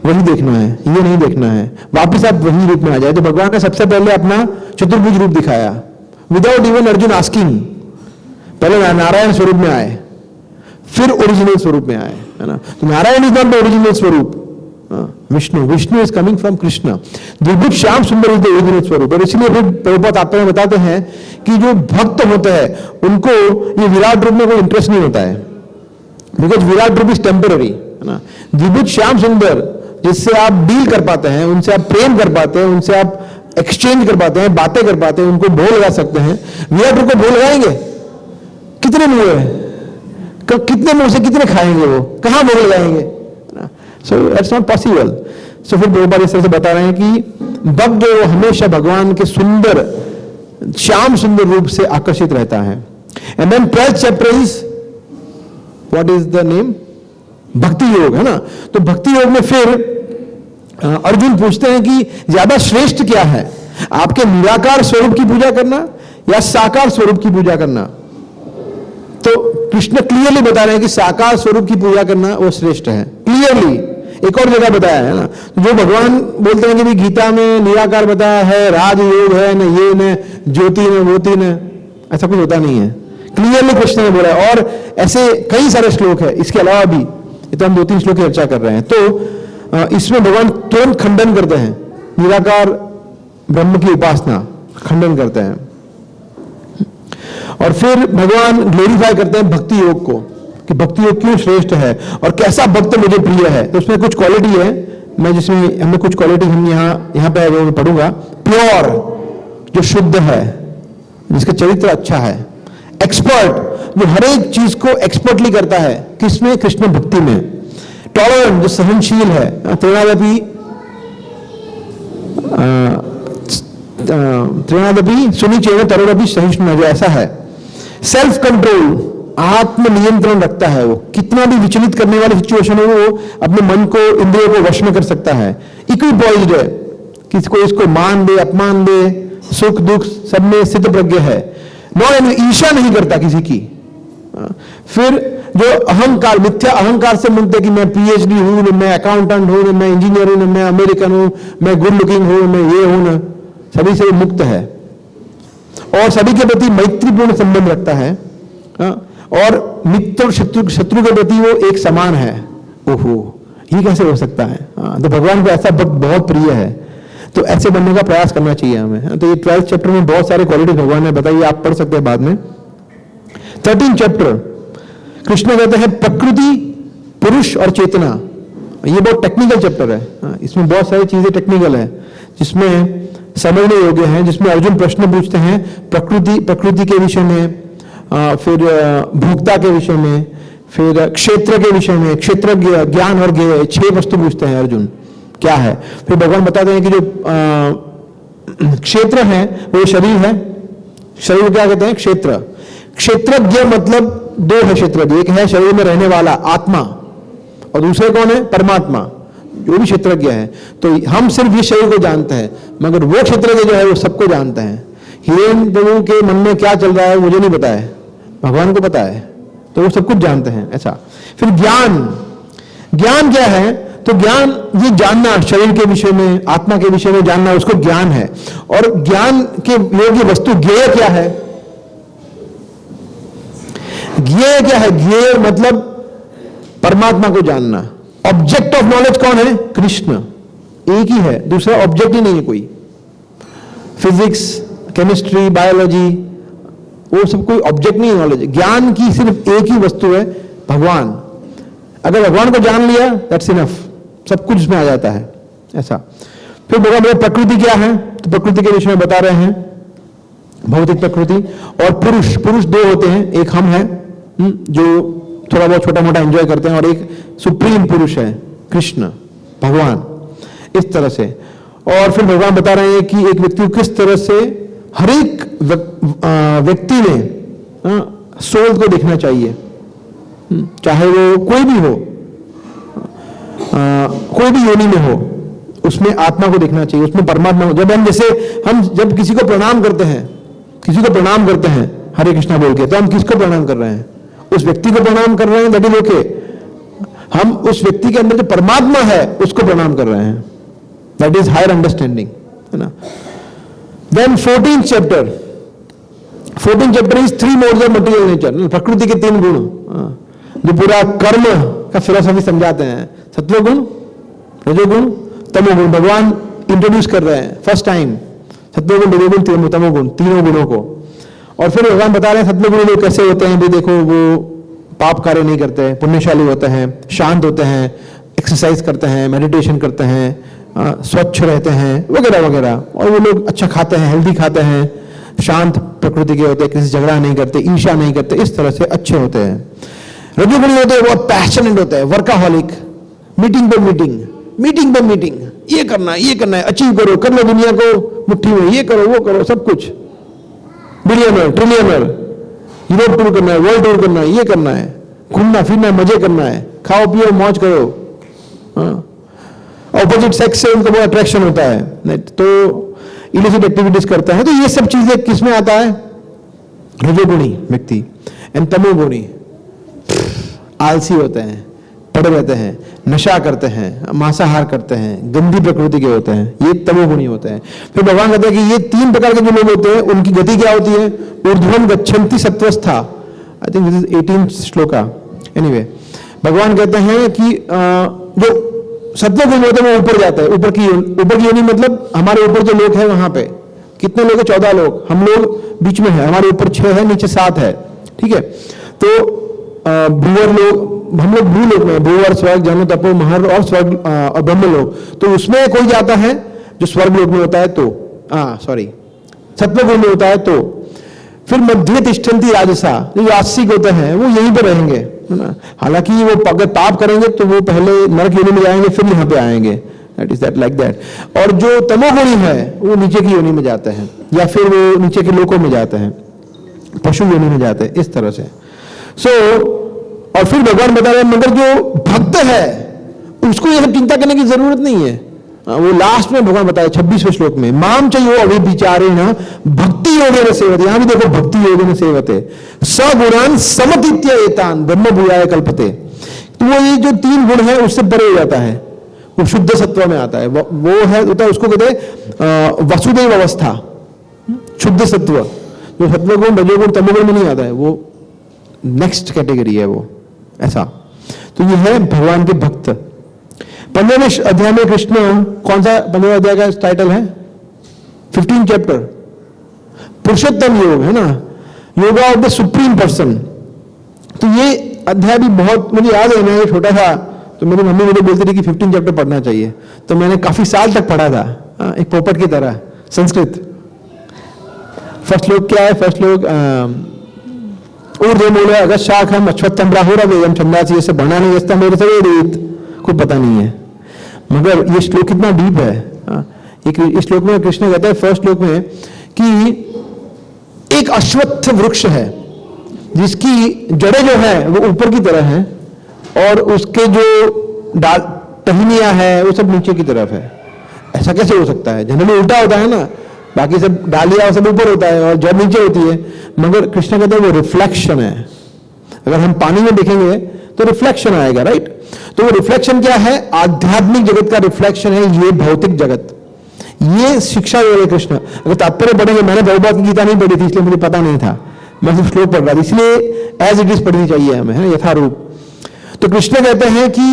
वही देखना है, ये नहीं देखना है, वापिस आप वही रूप में आ जाए। तो भगवान ने सबसे पहले अपना चतुर्भुज रूप दिखाया, विदाउट इवन अर्जुन आस्किंग। पहले नारायण स्वरूप में आए, फिर ओरिजिनल स्वरूप में आए, है ना। तो Narayan is not the original स्वरूप, Vishnu is coming from Krishna, द्विभुज श्याम सुंदर इज द ओरिजिनल स्वरूप। और इसलिए फिर प्रभुपाद तात्पर्य में बताते हैं कि जो भक्त होते हैं उनको ये विराट रूप में कोई इंटरेस्ट नहीं होता है, बिकॉज विराट रूप इज टेम्पररी, है ना। द्विभुज श्याम सुंदर जिससे आप डील कर पाते हैं, उनसे आप प्रेम कर पाते हैं, उनसे आप एक्सचेंज कर पाते हैं, बातें कर पाते हैं, उनको भोग लगा सकते हैं। विराट रूप को भोग लगाएंगे, कितने मुंह है, कितने मुंह से कितने खाएंगे, वो कहां भोग लगाएंगे। So it's not possible. So फिर दो बार इस तरह से बता रहे हैं कि भक्त जो हमेशा भगवान के सुंदर श्याम सुंदर रूप से आकर्षित रहता है। And then 12th chapter is what is the name, Bhakti Yoga, है ना। तो भक्ति योग में फिर अर्जुन पूछते हैं कि ज्यादा श्रेष्ठ क्या है, आपके निराकार स्वरूप की पूजा करना या साकार स्वरूप की पूजा करना। तो कृष्ण क्लियरली बता रहे हैं कि साकार स्वरूप की पूजा करना वो श्रेष्ठ है, क्लियरली। एक और जगह बताया है ना, तो जो भगवान बोलते हैं कि भी गीता में निराकार बताया है, राज योग है न, ये न ज्योति न, मोती न, ऐसा कुछ होता नहीं है, क्लियरली कृष्ण ने बोला है। और ऐसे कई सारे श्लोक है इसके अलावा भी, ये तो हम 2-3 श्लोक की चर्चा कर रहे हैं। तो इसमें भगवान तुरंत खंडन करते हैं, निराकार ब्रह्म की उपासना खंडन करते हैं। और फिर भगवान ग्लोरीफाई करते हैं भक्ति योग को, कि भक्ति योग क्यों श्रेष्ठ है और कैसा भक्त मुझे प्रिय है। तो उसमें कुछ क्वालिटी है, मैं जिसमें हमें कुछ क्वालिटी हम यहाँ पे पढ़ूंगा। प्योर, जो शुद्ध है, जिसका चरित्र अच्छा है। एक्सपर्ट, जो हर एक चीज को एक्सपर्टली करता है, किसमें? कृष्ण भक्ति में। टॉलरेंट, जो सहनशील है। त्रिणादपि सुनिचेन तरुणपि सहिष्णुना, जो ऐसा है। सेल्फ कंट्रोल, आत्म नियंत्रण रखता है वो, कितना भी विचलित करने वाली सिचुएशन हो वो अपने मन को, इंद्रियों को वश में कर सकता है। इक्विपॉइज्ड है, किसी को इसको मान दे अपमान दे, सुख दुख सब में स्थित प्रज्ञ है। ईर्ष्या नहीं करता किसी की। फिर जो अहंकार, मिथ्या अहंकार से मुक्त है कि मैं पीएचडी हूं, मैं अकाउंटेंट हूं, मैं इंजीनियर हूं, मैं अमेरिकन हूं, मैं गुड लुकिंग हूं, मैं ये हूं ना, सभी से मुक्त है। और सभी के प्रति मैत्रीपूर्ण संबंध रखता है। और मित्र और शत्रु के प्रति वो एक समान है। ओहो, ये कैसे हो सकता है? तो भगवान को ऐसा भक्त बहुत प्रिय है, तो ऐसे बनने का प्रयास करना चाहिए हमें। तो ये 12th चैप्टर में बहुत सारे क्वालिटी भगवान ने बताई, आप पढ़ सकते हैं बाद में। 13th चैप्टर कृष्ण कहते हैं प्रकृति, पुरुष और चेतना। ये बहुत टेक्निकल चैप्टर है, इसमें बहुत सारी चीजें टेक्निकल है, जिसमें समझने योग्य है। जिसमें अर्जुन प्रश्न पूछते हैं प्रकृति के विषय में, फिर भोक्ता के विषय में, फिर क्षेत्र के विषय में, क्षेत्र ज्ञान और ज्ञेय, 6 वस्तु पूछते हैं अर्जुन क्या है। फिर भगवान बताते हैं कि जो क्षेत्र है वो शरीर है। शरीर क्या कहते हैं? क्षेत्र। क्षेत्रज्ञ मतलब 2 है क्षेत्रज्ञ, एक है शरीर में रहने वाला आत्मा और दूसरे कौन है? परमात्मा, जो भी क्षेत्रज्ञ है। तो हम सिर्फ इस शरीर को जानते हैं, मगर वो क्षेत्रज्ञ जो है वो सबको जानते हैं। हिरेन प्रभु के मन में क्या चल रहा है मुझे नहीं पता है, भगवान को पता है, तो वो सब कुछ जानते हैं। ऐसा। फिर ज्ञान, ज्ञान क्या है? तो ज्ञान ये जानना, शरीर के विषय में, आत्मा के विषय में जानना, उसको ज्ञान है। और ज्ञान के योग्य वस्तु ज्ञेय क्या है? ज्ञेय क्या है? ज्ञेय मतलब परमात्मा को जानना। ऑब्जेक्ट ऑफ नॉलेज कौन है? कृष्ण, एक ही है, दूसरा ऑब्जेक्ट ही नहीं है कोई। फिजिक्स, केमिस्ट्री, बायोलॉजी, वो सब कोई ऑब्जेक्ट नहीं है नॉलेज। ज्ञान की सिर्फ एक ही वस्तु है, भगवान। अगर भगवान को जान लिया दैट्स इनफ, सब कुछ उसमें आ जाता है। ऐसा। फिर भगवान प्रकृति क्या है? तो प्रकृति के विषय में बता रहे हैं, भौतिक प्रकृति। और पुरुष, पुरुष 2 होते हैं, एक हम हैं जो थोड़ा बहुत छोटा मोटा एंजॉय करते हैं, और एक सुप्रीम पुरुष है कृष्ण भगवान। इस तरह से। और फिर भगवान बता रहे हैं कि एक व्यक्ति को किस तरह से हर एक व्यक्ति में सोल को देखना चाहिए, चाहे वो कोई भी हो, कोई भी योनि में हो, उसमें आत्मा को देखना चाहिए, उसमें परमात्मा हो। हम जब किसी को प्रणाम करते हैं हरे कृष्णा बोल के, तो हम किसको प्रणाम कर रहे हैं? उस व्यक्ति को प्रणाम कर रहे हैं, दैट इज ओके। हम उस व्यक्ति के अंदर जो परमात्मा है उसको प्रणाम कर रहे हैं, दैट इज हायर अंडरस्टैंडिंग, है ना। Then 14th chapter is 3 modes of material nature, प्रकृति के 3 गुण, जो पूरा कर्म का फिलोसफी समझाते हैं। सत्वगुण, रजोगुण, तमोगुण भगवान इंट्रोड्यूस कर रहे हैं फर्स्ट टाइम, सत्वगुण, रजोगुण, तमोगुण, तीनों गुणों को। और फिर भगवान बता रहे हैं सत्वगुण लोग कैसे होते हैं। भी देखो, वो पाप कार्य नहीं करते, पुण्यशाली होते हैं, शांत होते हैं, एक्सरसाइज करते हैं, मेडिटेशन करते हैं, स्वच्छ रहते हैं, वगैरह वगैरह। और वो लोग अच्छा खाते हैं, हेल्दी खाते हैं, शांत प्रकृति के होते हैं, किसी से झगड़ा नहीं करते, ईर्ष्या नहीं करते, इस तरह से अच्छे होते हैं। रजोगुणी होते हैं, बहुत पैशनेट होते हैं, वर्काहॉलिक, मीटिंग पे मीटिंग, ये करना है, अचीव करो, कर लो दुनिया को मुट्ठी में, ये करो, वो करो, सब कुछ, बिलियनर, ट्रिलियनर, यूरोप टूर करना है, वर्ल्ड टूर करना है, ये करना है, घूमना फिरना है, मजे करना है, खाओ पियो मौज करो। ऑपोजिट सेक्स से उनको बहुत अट्रैक्शन होता है, तो इलिसिट एक्टिविटीज करता है। तो ये सब चीजें किसमें आता है? रजोगुणी व्यक्ति। एंड तमोगुणी आलसी होते हैं, पड़े रहते हैं, नशा करते हैं, मांसाहार करते हैं, गंदी प्रकृति के होते हैं, ये तमोगुणी होते हैं। फिर भगवान कहते हैं कि ये 3 प्रकार के जो लोग होते हैं उनकी गति क्या होती है? ऊर्ध्वं गच्छन्ति सत्वस्था। I think this is 18 shloka. Anyway, भगवान कहते हैं कि जो सत्वगुण होते हैं वो ऊपर जाता है, ऊपर की योनि, मतलब हमारे ऊपर जो लोग हैं वहां पे कितने लोग हैं? 14 लोग। हम लोग बीच में है, हमारे ऊपर 6 है, नीचे 7 है, ठीक है। तो भूवर लोग, हम लोग भू लोग में, भूवर, स्वर्ग, जन्म, तपो, महर और स्वर्ग और ब्रह्म लोग। तो उसमें कोई जाता है जो स्वर्ग लोग में होता है तो सत्वगुण में होता है तो। फिर मध्य तिष्ठन्ति राजसा, जो राजसिक होते हैं वो यहीं पर रहेंगे, है ना। हालांकि वो अगर पाप करेंगे तो वो पहले नरक योनि में जाएंगे, फिर यहाँ पे आएंगे। That is that like that. और जो तमोगुणी है वो नीचे की योनि में जाते हैं, या फिर वो नीचे के लोकों में जाते हैं, पशु योनि में जाते हैं, इस तरह से। और फिर भगवान बता रहे हैं मगर जो भक्त है उसको ये सब चिंता करने की जरूरत नहीं है। वो लास्ट में भगवान बताया 26वें श्लोक में, माम चयो अभिविचारेण भक्ति योगेन सेवते। यहां भी देखो भक्ति योगेन सेवते, सगुणान समतीत्य एतान ब्रह्म भूयाय कल्पते। तो वो ये जो 3 गुण है उससे परे हो जाता है, वो शुद्ध सत्व में आता है। वो है होता है, उसको कहते हैं वसुदेव अवस्था, शुद्ध सत्व। जो सत्वगुण, रजोगुण, तमोगुण में नहीं आता है, वो नेक्स्ट कैटेगरी है वो, ऐसा। तो ये है भगवान के भक्त। 15वें अध्याय में कृष्ण, कौन सा 15वें अध्याय का टाइटल है? 15 चैप्टर, पुरुषोत्तम योग, है ना, yoga of the supreme person. तो ये अध्याय भी बहुत मुझे याद है, मैं छोटा था तो मेरी मम्मी मुझे बोलती थी कि 15 चैप्टर पढ़ना चाहिए, तो मैंने काफी साल तक पढ़ा था, एक पोपट की तरह, संस्कृत। फर्स्ट श्लोक क्या है? फर्स्ट श्लोक ऊर्ध्वमूले अगस्त्य शाखम अश्वत्थम प्राहुरव्ययम् छंदासी, ऐसे बढ़ना नहीं, ऐसा मेरे से वेदित, को पता नहीं है। मगर ये श्लोक कितना डीप है। इस श्लोक में कृष्ण कहता है फर्स्ट श्लोक में कि एक अश्वत्थ वृक्ष है जिसकी जड़ें जो है वो ऊपर की तरफ है और उसके जो टहनियां है वो सब नीचे की तरफ है। ऐसा कैसे हो सकता है? जनरली उल्टा होता है ना, बाकी सब डालियां सब ऊपर होता है और जड़ नीचे होती है। मगर कृष्ण कहते हैं वो रिफ्लेक्शन है। अगर हम पानी में देखेंगे तो रिफ्लेक्शन आएगा, राइट। तो वो रिफ्लेक्शन क्या है? आध्यात्मिक जगत का रिफ्लेक्शन है ये भौतिक जगत। ये शिक्षा दे रहे कृष्ण। अगर तात्पर्य पढ़ेंगे, मैंने भगवद गीता नहीं पढ़ी थी इसलिए मुझे पता नहीं था, मैं सिर्फ श्लोक पढ़ रहा था, इसलिए एज इट इज पढ़नी चाहिए हमें, है यथारूप। तो कृष्ण कहते हैं कि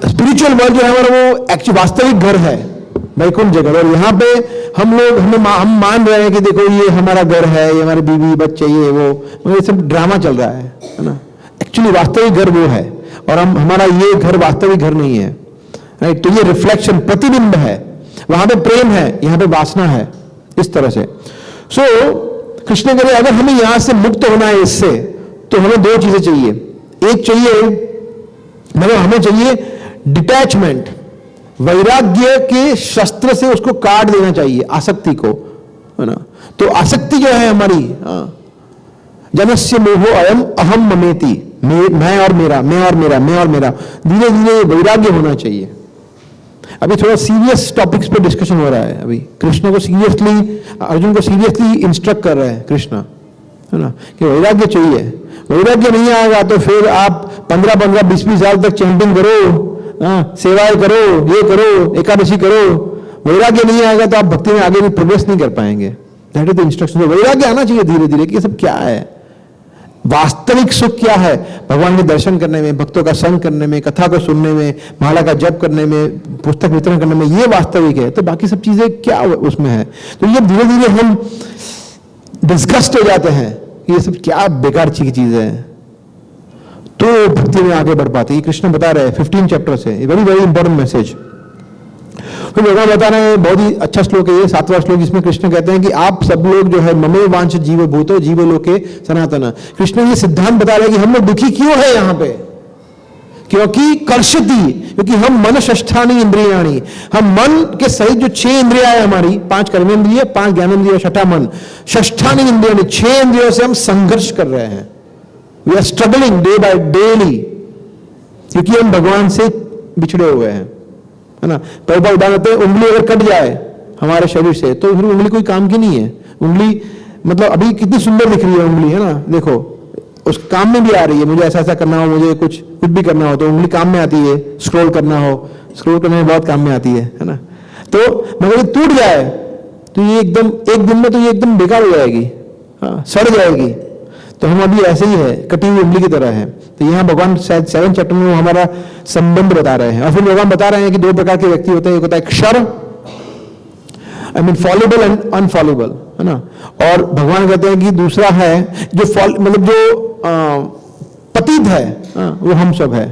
स्पिरिचुअल वर्ल्ड जो है हमारा वो एक्चुअली वास्तविक घर है, वैकुंठ जगत। और यहाँ पे हम मान रहे हैं कि देखो ये हमारा घर है, ये हमारे बीवी बच्चे, ये सब ड्रामा चल रहा है ना। एक्चुअली वास्तविक घर वो है और हमारा ये घर वास्तविक घर नहीं है, राइट। तो ये रिफ्लेक्शन, प्रतिबिंब है, वहां पे प्रेम है, यहाँ पे वासना है, इस तरह से। कृष्ण कह रहे अगर हमें यहां से मुक्त होना है इससे, तो हमें 2 चीजें चाहिए। एक चाहिए, मतलब हमें चाहिए डिटैचमेंट, वैराग्य के शस्त्र से उसको काट देना चाहिए, आसक्ति को, है ना। तो आसक्ति जो है हमारी, जनस्य मोहो अयम अहम ममेति, मैं और मेरा, मैं और मेरा, मैं और मेरा, धीरे धीरे वैराग्य होना चाहिए। अभी थोड़ा सीरियस टॉपिक्स पे डिस्कशन हो रहा है। अभी कृष्ण को सीरियसली, अर्जुन को सीरियसली इंस्ट्रक्ट कर रहे हैं कृष्ण, है ना, कि वैराग्य चाहिए। वैराग्य नहीं आएगा तो फिर आप 15-15, 20-20 साल तक चैंटिंग करो, सेवाएं करो, ये करो, एकादशी करो, वैराग्य नहीं आएगा तो आप भक्ति में आगे भी प्रोग्रेस नहीं कर पाएंगे। That is the instruction. वैराग्य आना चाहिए धीरे धीरे कि ये सब क्या है, वास्तविक सुख क्या है। भगवान के दर्शन करने में, भक्तों का संग करने में, कथा को सुनने में, माला का जप करने में, पुस्तक वितरण करने में, ये वास्तविक है। तो बाकी सब चीजें क्या उसमें है। तो ये धीरे धीरे हम डिस्गस्ट हो जाते हैं कि ये सब क्या बेकार चीजें है, तो भक्ति में आगे बढ़ पाते। ये कृष्ण बता रहे हैं 15 चैप्टर से, वेरी वेरी इंपॉर्टेंट मैसेज। तो भगवान बता रहे हैं, बहुत ही अच्छा श्लोक है ये, 7वां श्लोक, जिसमें कृष्ण कहते हैं कि आप सब लोग जो है ममे वांछ जीव भूतो जीव लोके सनातन। कृष्ण ये सिद्धांत बता रहे हैं कि हम लोग दुखी क्यों है यहाँ पे, क्योंकि कर्षति, क्योंकि हम मन षष्ठानी इंद्रियाणी, हम मन के सहित जो 6 इंद्रिया है हमारी, 5 कर्मेंद्रिय, 5 ज्ञानेंद्रिय, 6ठा मन, षष्ठानी इंद्रियाणी, 6 इंद्रियों से हम संघर्ष कर रहे हैं। We are struggling day by daily, क्योंकि हम भगवान से बिछड़े हुए हैं, है ना। प्रभुपाद उदाहरण देते हैं, उंगली अगर कट जाए हमारे शरीर से तो फिर उंगली कोई काम की नहीं है। उंगली मतलब अभी कितनी सुंदर दिख रही है उंगली, है ना, देखो उस काम में भी आ रही है, मुझे ऐसा ऐसा करना हो, मुझे कुछ भी करना हो तो उंगली काम में आती है, स्क्रॉल करना हो, स्क्रॉल करने में बहुत काम में आती है ना। तो मगर ये टूट जाए तो ये एकदम एक दिन में तो ये एकदम बेकार हो जाएगी, हाँ, सड़ जाएगी। तो हम अभी ऐसे ही है, कटी हुई उंगली की तरह है। तो यहाँ भगवान शायद 7 चैप्टर में हमारा संबंध बता रहे हैं। और फिर भगवान बता रहे हैं कि 2 प्रकार के व्यक्ति होते हैं, एक होता है क्षर, आई मीन फॉलेबल एंड अनफॉलेबल, है ना। और भगवान कहते हैं कि दूसरा है जो मतलब जो पतित है, वो हम सब है।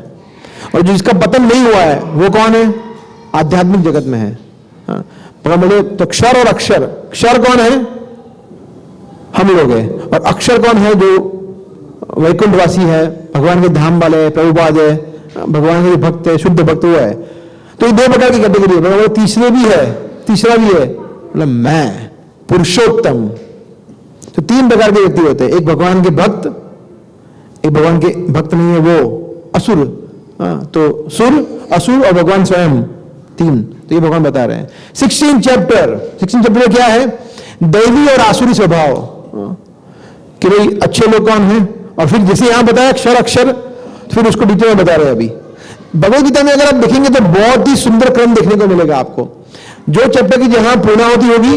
और जो जिसका पतन नहीं हुआ है वो कौन है? आध्यात्मिक जगत में है। भगवान बोले तो क्षर और अक्षर, क्षर कौन है? हम लोग है। और अक्षर कौन है? जो वैकुंठवासी है, भगवान के धाम वाले, प्रभुपाद है, भगवान के भक्त है, शुद्ध भक्त हुआ है। तो ये 2 प्रकार की कैटेगरी है। भगवान तीसरे भी है, तीसरा भी है, मतलब मैं पुरुषोत्तम। तो 3 प्रकार के व्यक्ति होते हैं, एक भगवान के भक्त, एक भगवान के भक्त नहीं है वो असुर, तो सुर, असुर और भगवान स्वयं, 3। तो ये भगवान बता रहे हैं। 16 चैप्टर में क्या है? दैवी और आसुरी स्वभाव, कि भाई अच्छे लोग कौन है। और फिर जैसे यहां बताया अक्षर अक्षर, फिर उसको डिटेल में बता रहे हैं। अभी भगवद गीता में अगर आप देखेंगे तो बहुत ही सुंदर क्रम देखने को मिलेगा आपको। जो चैप्टर की जहां पूर्णाहुति होगी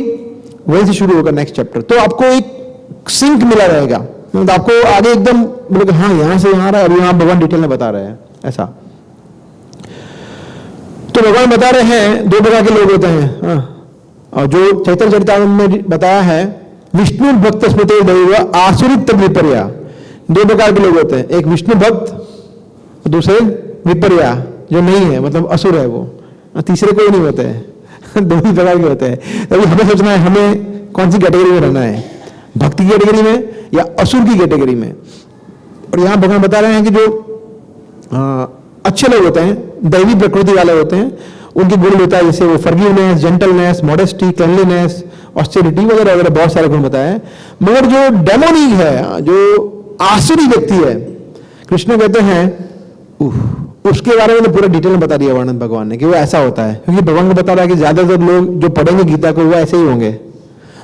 वहीं से शुरू होगा नेक्स्ट चैप्टर। तो आपको एक सिंक मिला रहेगा, तो आपको आगे एकदम बोले हाँ यहां से यहां रहा है, और यहां भगवान डिटेल में बता रहे हैं ऐसा। तो भगवान बता रहे हैं 2 प्रकार के लोग होते हैं। और जो चैतन्य चरितामृत में बताया है, विष्णु भक्त स्मृति दैव आसुरित विपर्या, 2 प्रकार के लोग होते हैं, एक विष्णु भक्त, दूसरे विपर्या जो नहीं है, मतलब असुर है वो, तीसरे कोई नहीं होते हैं। 2 ही प्रकार के होते हैं। अभी हमें सोचना है हमें कौन सी कैटेगरी में रहना है, भक्ति की कैटेगरी में या असुर की कैटेगरी में। और यहां भगवान बता रहे हैं कि जो अच्छे लोग होते हैं, दैवी प्रकृति वाले होते हैं, उनके गुण होता है जैसे वो forgiveness, gentleness, modesty, cleanliness, austerity वगैरह वगैरह बहुत सारे गुण बताए हैं। मगर जो डेमोनिक है, जो आसुरी व्यक्ति है, कृष्ण कहते हैं उसके बारे में तो पूरा डिटेल में बता दिया वर्णन भगवान ने कि वो ऐसा होता है। क्योंकि भगवान को बता रहा है कि ज्यादातर लोग जो पढ़ेंगे गीता को वो ऐसे ही होंगे।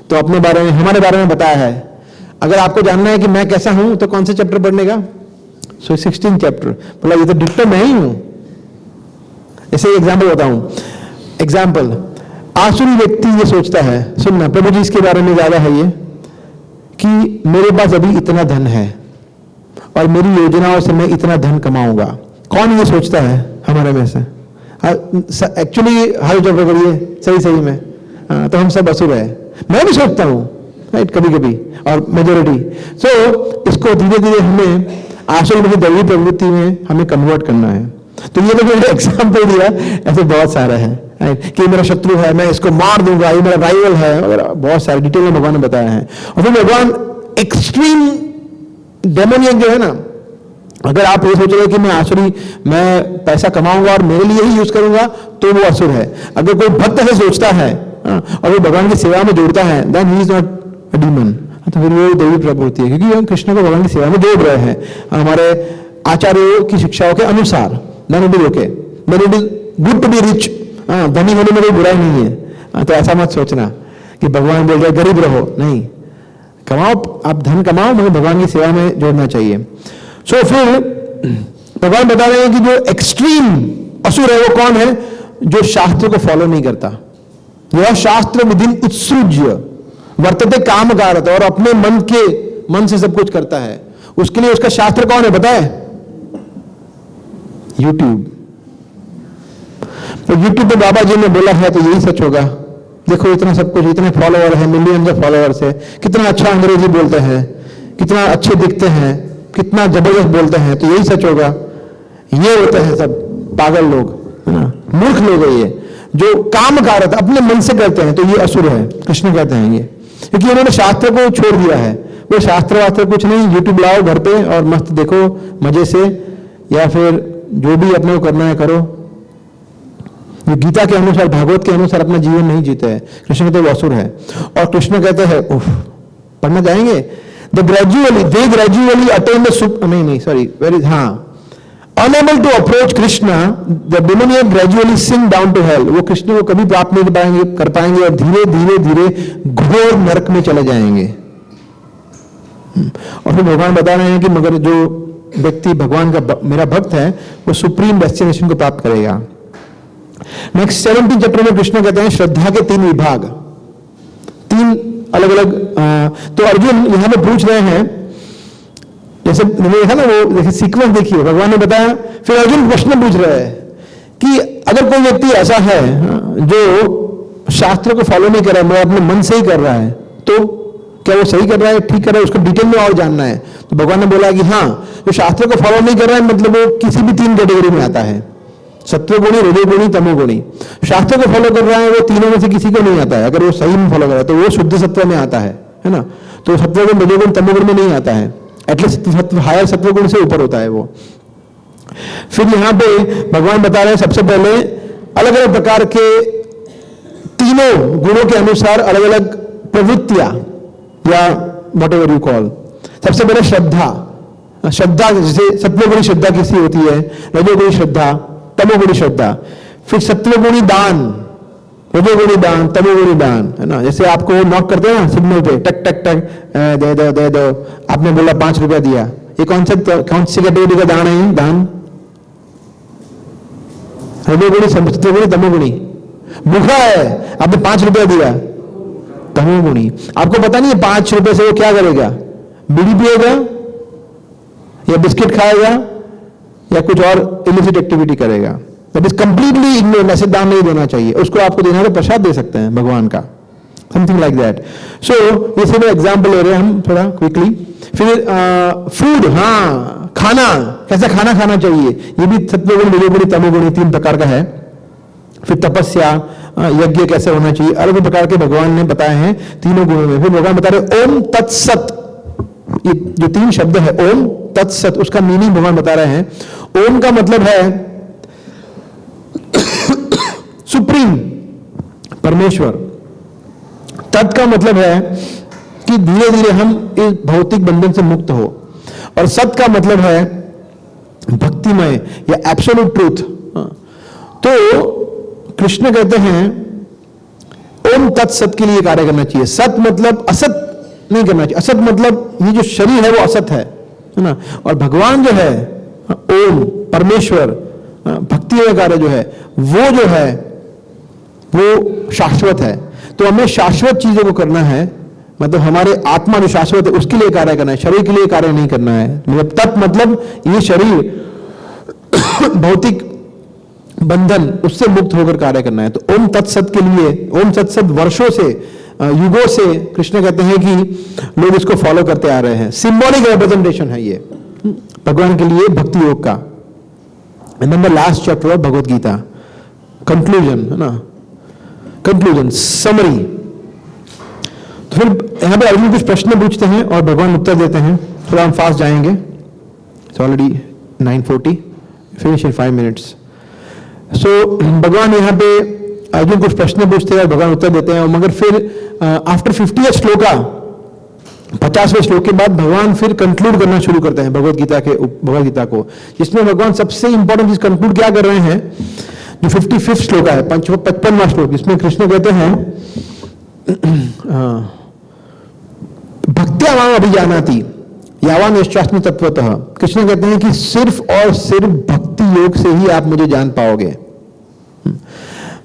तो अपने बारे में, हमारे बारे में बताया है। अगर आपको जानना है कि मैं कैसा हूं तो कौन से चैप्टर पढ़ने का? 16 चैप्टर। मतलब ये तो डिटेल मैं ही हूं। ऐसे एग्जाम्पल बताऊं। एग्जाम्पल, आसुरी व्यक्ति ये सोचता है, सुनना प्रभु जी इसके बारे में ज्यादा है ये, कि मेरे पास अभी इतना धन है और मेरी योजनाओं से मैं इतना धन कमाऊंगा। कौन ये सोचता है हमारे में से? एक्चुअली हर जगह करिए सही में, तो हम सब असुर है। मैं भी सोचता हूं, राइट, कभी कभी, और मेजोरिटी। सो इसको धीरे धीरे हमें आसुर में दैवी प्रवृत्ति में हमें कन्वर्ट करना है। तो ये जो एग्जाम्पल दिया, ऐसे बहुत सारे हैं, राइट, कि मेरा शत्रु है, मैं इसको मार दूंगा, ये मेरा राइवल है वगैरह, बहुत सारे डिटेल में भगवान ने बताया है। और फिर भगवान एक्सट्रीम डेमोनियक जो है ना, अगर आप ये सोच रहे कि मैं आसुरी, मैं पैसा कमाऊंगा और मेरे लिए ही यूज करूंगा, तो वो असुर है। अगर कोई भक्त ऐसे सोचता है और वो भगवान की सेवा में जोड़ता है, then he is not a demon, तो फिर वो दैवी प्रवृत्ति है। क्योंकि हम कृष्ण को भगवान की सेवा में जोड़ रहे हैं हमारे आचार्यों की शिक्षाओं के अनुसार। Then it is okay, then it is good to be rich. धनी होने में कोई बुराई नहीं है। तो ऐसा मत सोचना कि भगवान बोल रहे गरीब रहो, नहीं, कमाओ, आप धन कमाओ, मगर भगवान की सेवा में जोड़ना चाहिए। सो फिर भगवान बता रहे हैं कि जो एक्सट्रीम असुर है वो कौन है? जो शास्त्र को फॉलो नहीं करता। यह शास्त्र विधिन उत्सृज्य वर्तते काम कारत, और अपने मन से सब कुछ करता है। उसके लिए उसका शास्त्र कौन है पता है? यूट्यूब। तो यूट्यूब पे बाबा जी ने बोला है तो यही सच होगा। देखो इतना सब कुछ, इतने फॉलोअर है, मिलियंस ऑफ फॉलोअर्स है, कितना अच्छा अंग्रेजी बोलते हैं, कितना अच्छे दिखते हैं, कितना जबरदस्त बोलते हैं, तो यही सच होगा। ये होते हैं सब पागल लोग, है ना, मूर्ख लोग है ये, जो काम कारत अपने मन से करते हैं, तो ये असुर है, कृष्ण कहते हैं ये। क्योंकि उन्होंने शास्त्र को छोड़ दिया है। वो शास्त्र वास्त्र कुछ नहीं, यूट्यूब लाओ घर पे और मस्त देखो मजे से, या फिर जो भी अपने को करना है करो। ये गीता के अनुसार, भागवत के अनुसार अपना जीवन नहीं जीते हैं। कृष्ण कहते हैं वो असुर है। और कृष्ण कहते हैं, पढ़ना चाहेंगे, they gradually attain the unable to approach Krishna, the demoniac gradually sink down to hell। वो कृष्ण को कभी प्राप्त नहीं कर पाएंगे और धीरे धीरे धीरे घोर नरक में चले जाएंगे। और फिर भगवान बता रहे हैं कि मगर जो व्यक्ति भगवान का मेरा भक्त है वो सुप्रीम डेस्टिनेशन को प्राप्त करेगा। नेक्स्ट 17 चैप्टर में कृष्ण कहते हैं श्रद्धा के 3 विभाग, 3 अलग अलग। तो अर्जुन यहां पे पूछ रहे हैं, जैसे मैंने देखा ना, वो देखिए सीक्वेंस देखिए, भगवान ने बताया, फिर अर्जुन प्रश्न पूछ रहे हैं कि अगर कोई व्यक्ति ऐसा है जो शास्त्र को फॉलो नहीं कर रहा है, मैं अपने मन से ही कर रहा है, तो क्या वो सही कर रहा है, ठीक कर रहा है, उसको डिटेल में और जानना है। तो भगवान ने बोला कि हाँ, जो शास्त्र को फॉलो नहीं कर रहा है मतलब वो किसी भी 3 कैटेगरी में आता है, सत्वगुणी, रजोगुणी, तमोगुणी। शास्त्र को फॉलो कर रहा है वो तीनों में से किसी को नहीं आता है। अगर वो सही में फॉलो कर रहा है तो वो शुद्ध सत्व में आता है ना। तो सत्वगुण, रजोगुण, तमोगुण में नहीं आता है, एटलीस्ट हायर सत्वगुण से ऊपर होता है वो। फिर यहां पे भगवान बता रहे हैं सबसे पहले अलग अलग प्रकार के तीनों गुणों के अनुसार अलग अलग प्रवृत्तियां या वट एवर यू कॉल। सबसे पहले श्रद्धा, श्रद्धा जैसे सत्वगुणी श्रद्धा किसी होती है, रजोगुणी श्रद्धा, तमोगुणी श्रद्धा। फिर सत्वगुणी दान, रजोगुणी दान, तमोगुणी दान, है ना। जैसे आपको नॉक करते हैं ना सिग्नल पे, टक टक टक, दे दो दे दो, आपने बोला 5 रुपया दिया, ये कौन सी कैटेगरी का दान है? दान रजोगुणी, सत्वगुणी, तमोगुणी। भूखा है, आपने 5 रुपया दिया, तमोगुणी। आपको पता नहीं है 5 रुपए से वो क्या करेगा, बीड़ी पिएगा या बिस्किट खाएगा या कुछ और इलिसिट एक्टिविटी करेगा। दैट इज कंप्लीटली इग्नोरेंट, ऐसे दान नहीं देना चाहिए। उसको आपको देना है तो प्रसाद दे सकते हैं भगवान का, समथिंग लाइक दैट। सो ये सिर्फ एग्जाम्पल ले रहे हैं हम थोड़ा क्विकली। फिर फूड, हाँ, खाना, कैसा खाना खाना चाहिए, ये भी सत्वगुण, रजोगुणी, तमोगुणी 3 प्रकार का है। फिर तपस्या, यज्ञ कैसे होना चाहिए, अलग प्रकार के भगवान ने बताए हैं तीनों गुणों में। फिर भगवान बता रहे ओम तत्सत, ये जो 3 शब्द है ओम तत्सत, उसका मीनिंग भगवान बता रहे हैं। ओम का मतलब है सुप्रीम, परमेश्वर। तत् का मतलब है कि धीरे धीरे हम इस भौतिक बंधन से मुक्त हो, और सत का मतलब है भक्तिमय या एब्सोल्यूट ट्रूथ। तो कृष्ण कहते हैं ओम तत्सत के लिए कार्य करना चाहिए। सत मतलब असत नहीं करना चाहिए, असत मतलब ये जो शरीर है वो असत है ना। और भगवान जो है ओम, परमेश्वर, भक्ति का कार्य जो है वो जो है वो शाश्वत है। तो हमें शाश्वत चीजों को करना है, मतलब हमारे आत्मा जो शाश्वत है उसके लिए कार्य करना है, शरीर के लिए कार्य नहीं करना है। मतलब तत् मतलब ये शरीर भौतिक बंधन उससे मुक्त होकर कार्य करना है। तो ओम तत्सत के लिए, ओम तत्सत वर्षों से, युगों से कृष्ण कहते हैं कि लोग इसको फॉलो करते आ रहे हैं। सिंबॉलिक रिप्रेजेंटेशन है ये भगवान के लिए भक्ति योग का। And then the last chapter of Bhagavad Gita, conclusion, है ना, कंक्लूजन, समरी। तो फिर यहां पे अर्जुन कुछ प्रश्न पूछते हैं और भगवान उत्तर देते हैं। थोड़ा हम फास्ट जाएंगे, it's already 9:40, finish in 5 minutes. So भगवान यहाँ पे अर्जुन कुछ प्रश्न पूछते हैं और भगवान उत्तर देते हैं। मगर फिर आफ्टर 50th श्लोका, 50वें श्लोक के बाद भगवान फिर कंक्लूड करना शुरू करते हैं भगवद गीता को, जिसमें भगवान सबसे इंपॉर्टेंट चीज कंक्लूड क्या कर रहे हैं, जो 55th श्लोक है, 55वां श्लोक, इसमें कृष्ण कहते हैं भक्त्या माम अभिजानाति यावान यश्चास्मि तत्वतः। कृष्ण कहते हैं कि सिर्फ और सिर्फ भक्ति योग से ही आप मुझे जान पाओगे।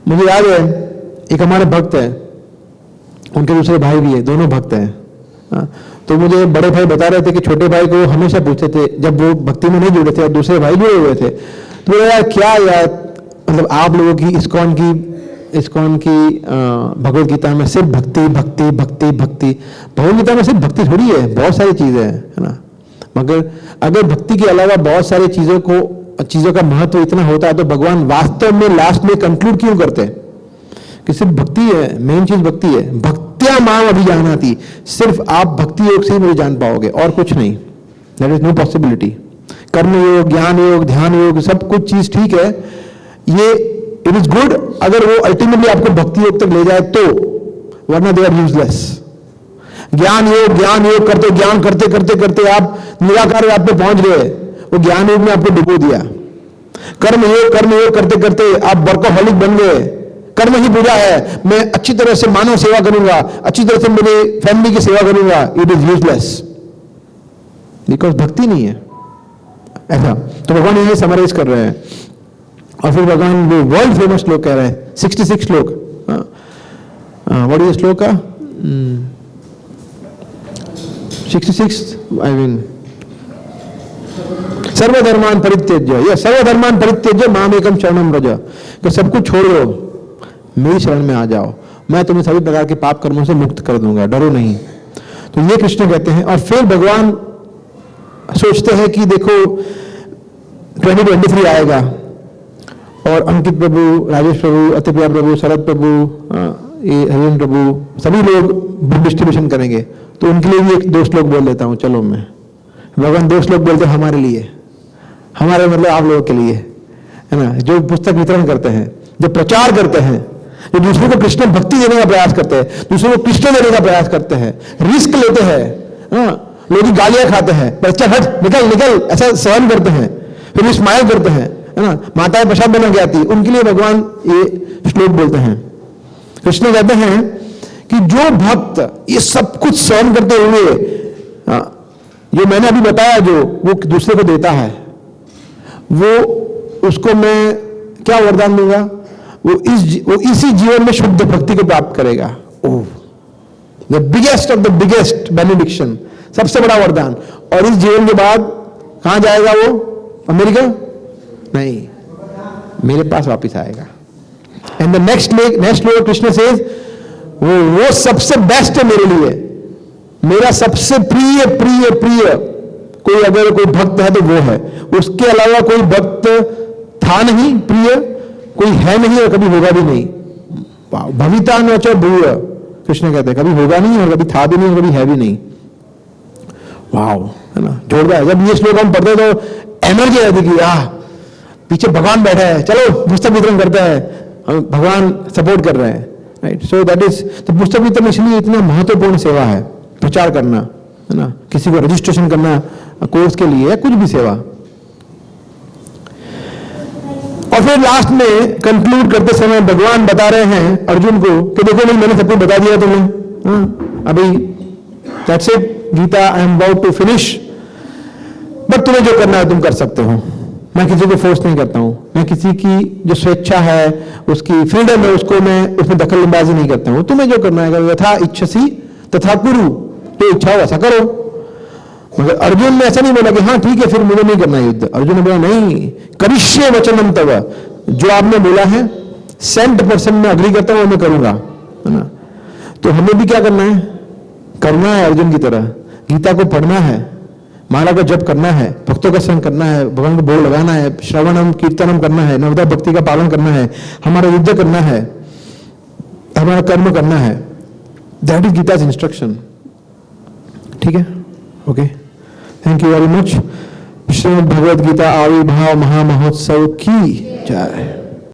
मुझे याद है एक हमारे भक्त है, उनके दूसरे भाई भी है, दोनों भक्त हैं। तो मुझे बड़े भाई बता रहे थे कि छोटे भाई को हमेशा पूछते थे जब वो भक्ति में नहीं जुड़े थे और दूसरे भाई जुड़े हुए थे, तो बोले यार क्या यार, मतलब आप लोगों की इस्कॉन की भगवद गीता में सिर्फ भक्ति भक्ति भक्ति भक्ति, भगवद गीता में सिर्फ भक्ति थोड़ी है, बहुत सारी चीजें हैं, है ना। मगर अगर भक्ति के अलावा बहुत सारी चीजों का महत्व इतना होता है तो भगवान वास्तव में लास्ट में कंक्लूड क्यों करते हैं कि सिर्फ भक्ति है, मेन चीज भक्ति है। भक्त्या माम अभिजानाति, सिर्फ आप भक्ति योग से ही मुझे जान पाओगे और कुछ नहीं, दैट इज नो पॉसिबिलिटी। कर्म योग, ज्ञान योग, ध्यान योग, सब कुछ चीज ठीक है, ये इट इज गुड अगर वो अल्टीमेटली आपको भक्ति योग तक ले जाए तो, वरना दे आर यूजलेस। ज्ञान योग करते, ज्ञान करते करते करते आप निराकार आप पे पहुंच गए, वो ज्ञान योग में आपको डुबो दिया। कर्म योग करते करते आप वर्कोहॉलिक बन गए, कर्म ही पूजा है, मैं अच्छी तरह से मानव सेवा करूंगा, अच्छी तरह से मेरी फैमिली की सेवा करूंगा, इट इज यूजलेस। बिकॉज भक्ति नहीं है ऐसा। तो भगवान ये समराइज कर रहे हैं। और फिर भगवान वो वर्ल्ड फेमस श्लोक कह रहे हैं, 66 श्लोक। व्हाट इज श्लोक का 66 आई मीन सर्वधर्मान परित्यज्य, ये सर्वधर्मान परित्यज्य माम एकम शरणम व्रज, कि सब कुछ छोड़ दो, मेरी शरण में आ जाओ, मैं तुम्हें सभी प्रकार के पाप कर्मों से मुक्त कर दूंगा, डरो नहीं। तो ये कृष्ण कहते हैं। और फिर भगवान सोचते हैं कि देखो 2023 आएगा और अंकित प्रभु, राजेश प्रभु, अतिप्रिया प्रभु, शरद प्रभु, हरिन प्रभु सभी लोग बुक डिस्ट्रीब्यूशन करेंगे, तो उनके लिए भी एक 2 श्लोक बोल देता हूँ। चलो मैं भगवान 2 श्लोक बोलते हैं हमारे लिए, हमारे मतलब आप लोगों के लिए, है ना, जो पुस्तक वितरण करते हैं, जो प्रचार करते हैं, जो दूसरों को कृष्ण भक्ति देने का प्रयास करते हैं, दूसरों को कृष्ण देने का प्रयास करते हैं, रिस्क लेते हैं, लोग गालियां खाते हैं, बच्चा हट निकल निकल ऐसा सहन करते हैं, फिर स्माइल करते हैं, है ना, माताएं प्रसाद बना के आती, उनके लिए भगवान ये श्लोक बोलते हैं। कृष्ण कहते हैं कि जो भक्त ये सब कुछ सहन करते हुए, जो मैंने अभी बताया, जो वो दूसरे को देता है, वो उसको मैं क्या वरदान दूंगा, वो इसी जीवन में शुद्ध भक्ति को प्राप्त करेगा। Oh, the biggest of the biggest benediction, सबसे बड़ा वरदान। और इस जीवन के बाद कहां जाएगा वो? अमेरिका नहीं, मेरे पास वापिस आएगा। एंड द नेक्स्ट लोग कृष्ण सेज, वो सबसे बेस्ट है मेरे लिए, मेरा सबसे प्रिय प्रिय प्रिय कोई अगर कोई भक्त है तो वो है, उसके अलावा कोई भक्त था नहीं प्रिय, कोई है नहीं और कभी होगा भी नहीं। भविता न च भूय, कृष्ण कहते हैं, कभी होगा नहीं और कभी था भी नहीं और कभी है भी नहीं। वाव, है ना, जोरदार। जब ये श्लोक हम पढ़ते तो एनर्जी आती कि पीछे भगवान बैठा है, चलो पुस्तक वितरण करता है, भगवान सपोर्ट कर रहे हैं, राइट। सो दैट इज, तो पुस्तक वितरण इसलिए इतना महत्वपूर्ण सेवा है, प्रचार करना, है ना, किसी को रजिस्ट्रेशन करना कोर्स के लिए या कुछ भी सेवा। और फिर लास्ट में कंक्लूड करते समय भगवान बता रहे हैं अर्जुन को कि देखो नहीं, मैंने सब कुछ बता दिया तुम्हें, अभी that's it, Gita I am about to finish, but तुम्हें जो करना है तुम कर सकते हो, मैं किसी को फोर्स नहीं करता हूं, मैं किसी की जो स्वेच्छा है, उसकी फ्रीडम है, उसको मैं उसमें दखलंदाजी नहीं करता हूं। तुम्हें जो करना है, अगर यथा इच्छसी तथा कुरु, तो इच्छा हो ऐसा करो। मगर अर्जुन ने ऐसा नहीं बोला कि हाँ ठीक है फिर मुझे नहीं करना युद्ध। अर्जुन ने बोला नहीं, करिष्ये वचनम तव, जो आपने बोला है 100% मैं अग्री करता हूं, मैं करूंगा, है ना। तो हमें भी क्या करना है अर्जुन की तरह, गीता को पढ़ना है, माला का जप करना है, भक्तों का संग करना है, भगवान को भोग लगाना है, श्रवणम कीर्तनम करना है, नवदा भक्ति का पालन करना है, हमारा युद्ध करना है, हमारा कर्म करना है। That is Gita's instruction. ठीक है, okay, thank you very much. Shrimad Bhagavad Gita आविर्भाव महामहोत्सव की जय।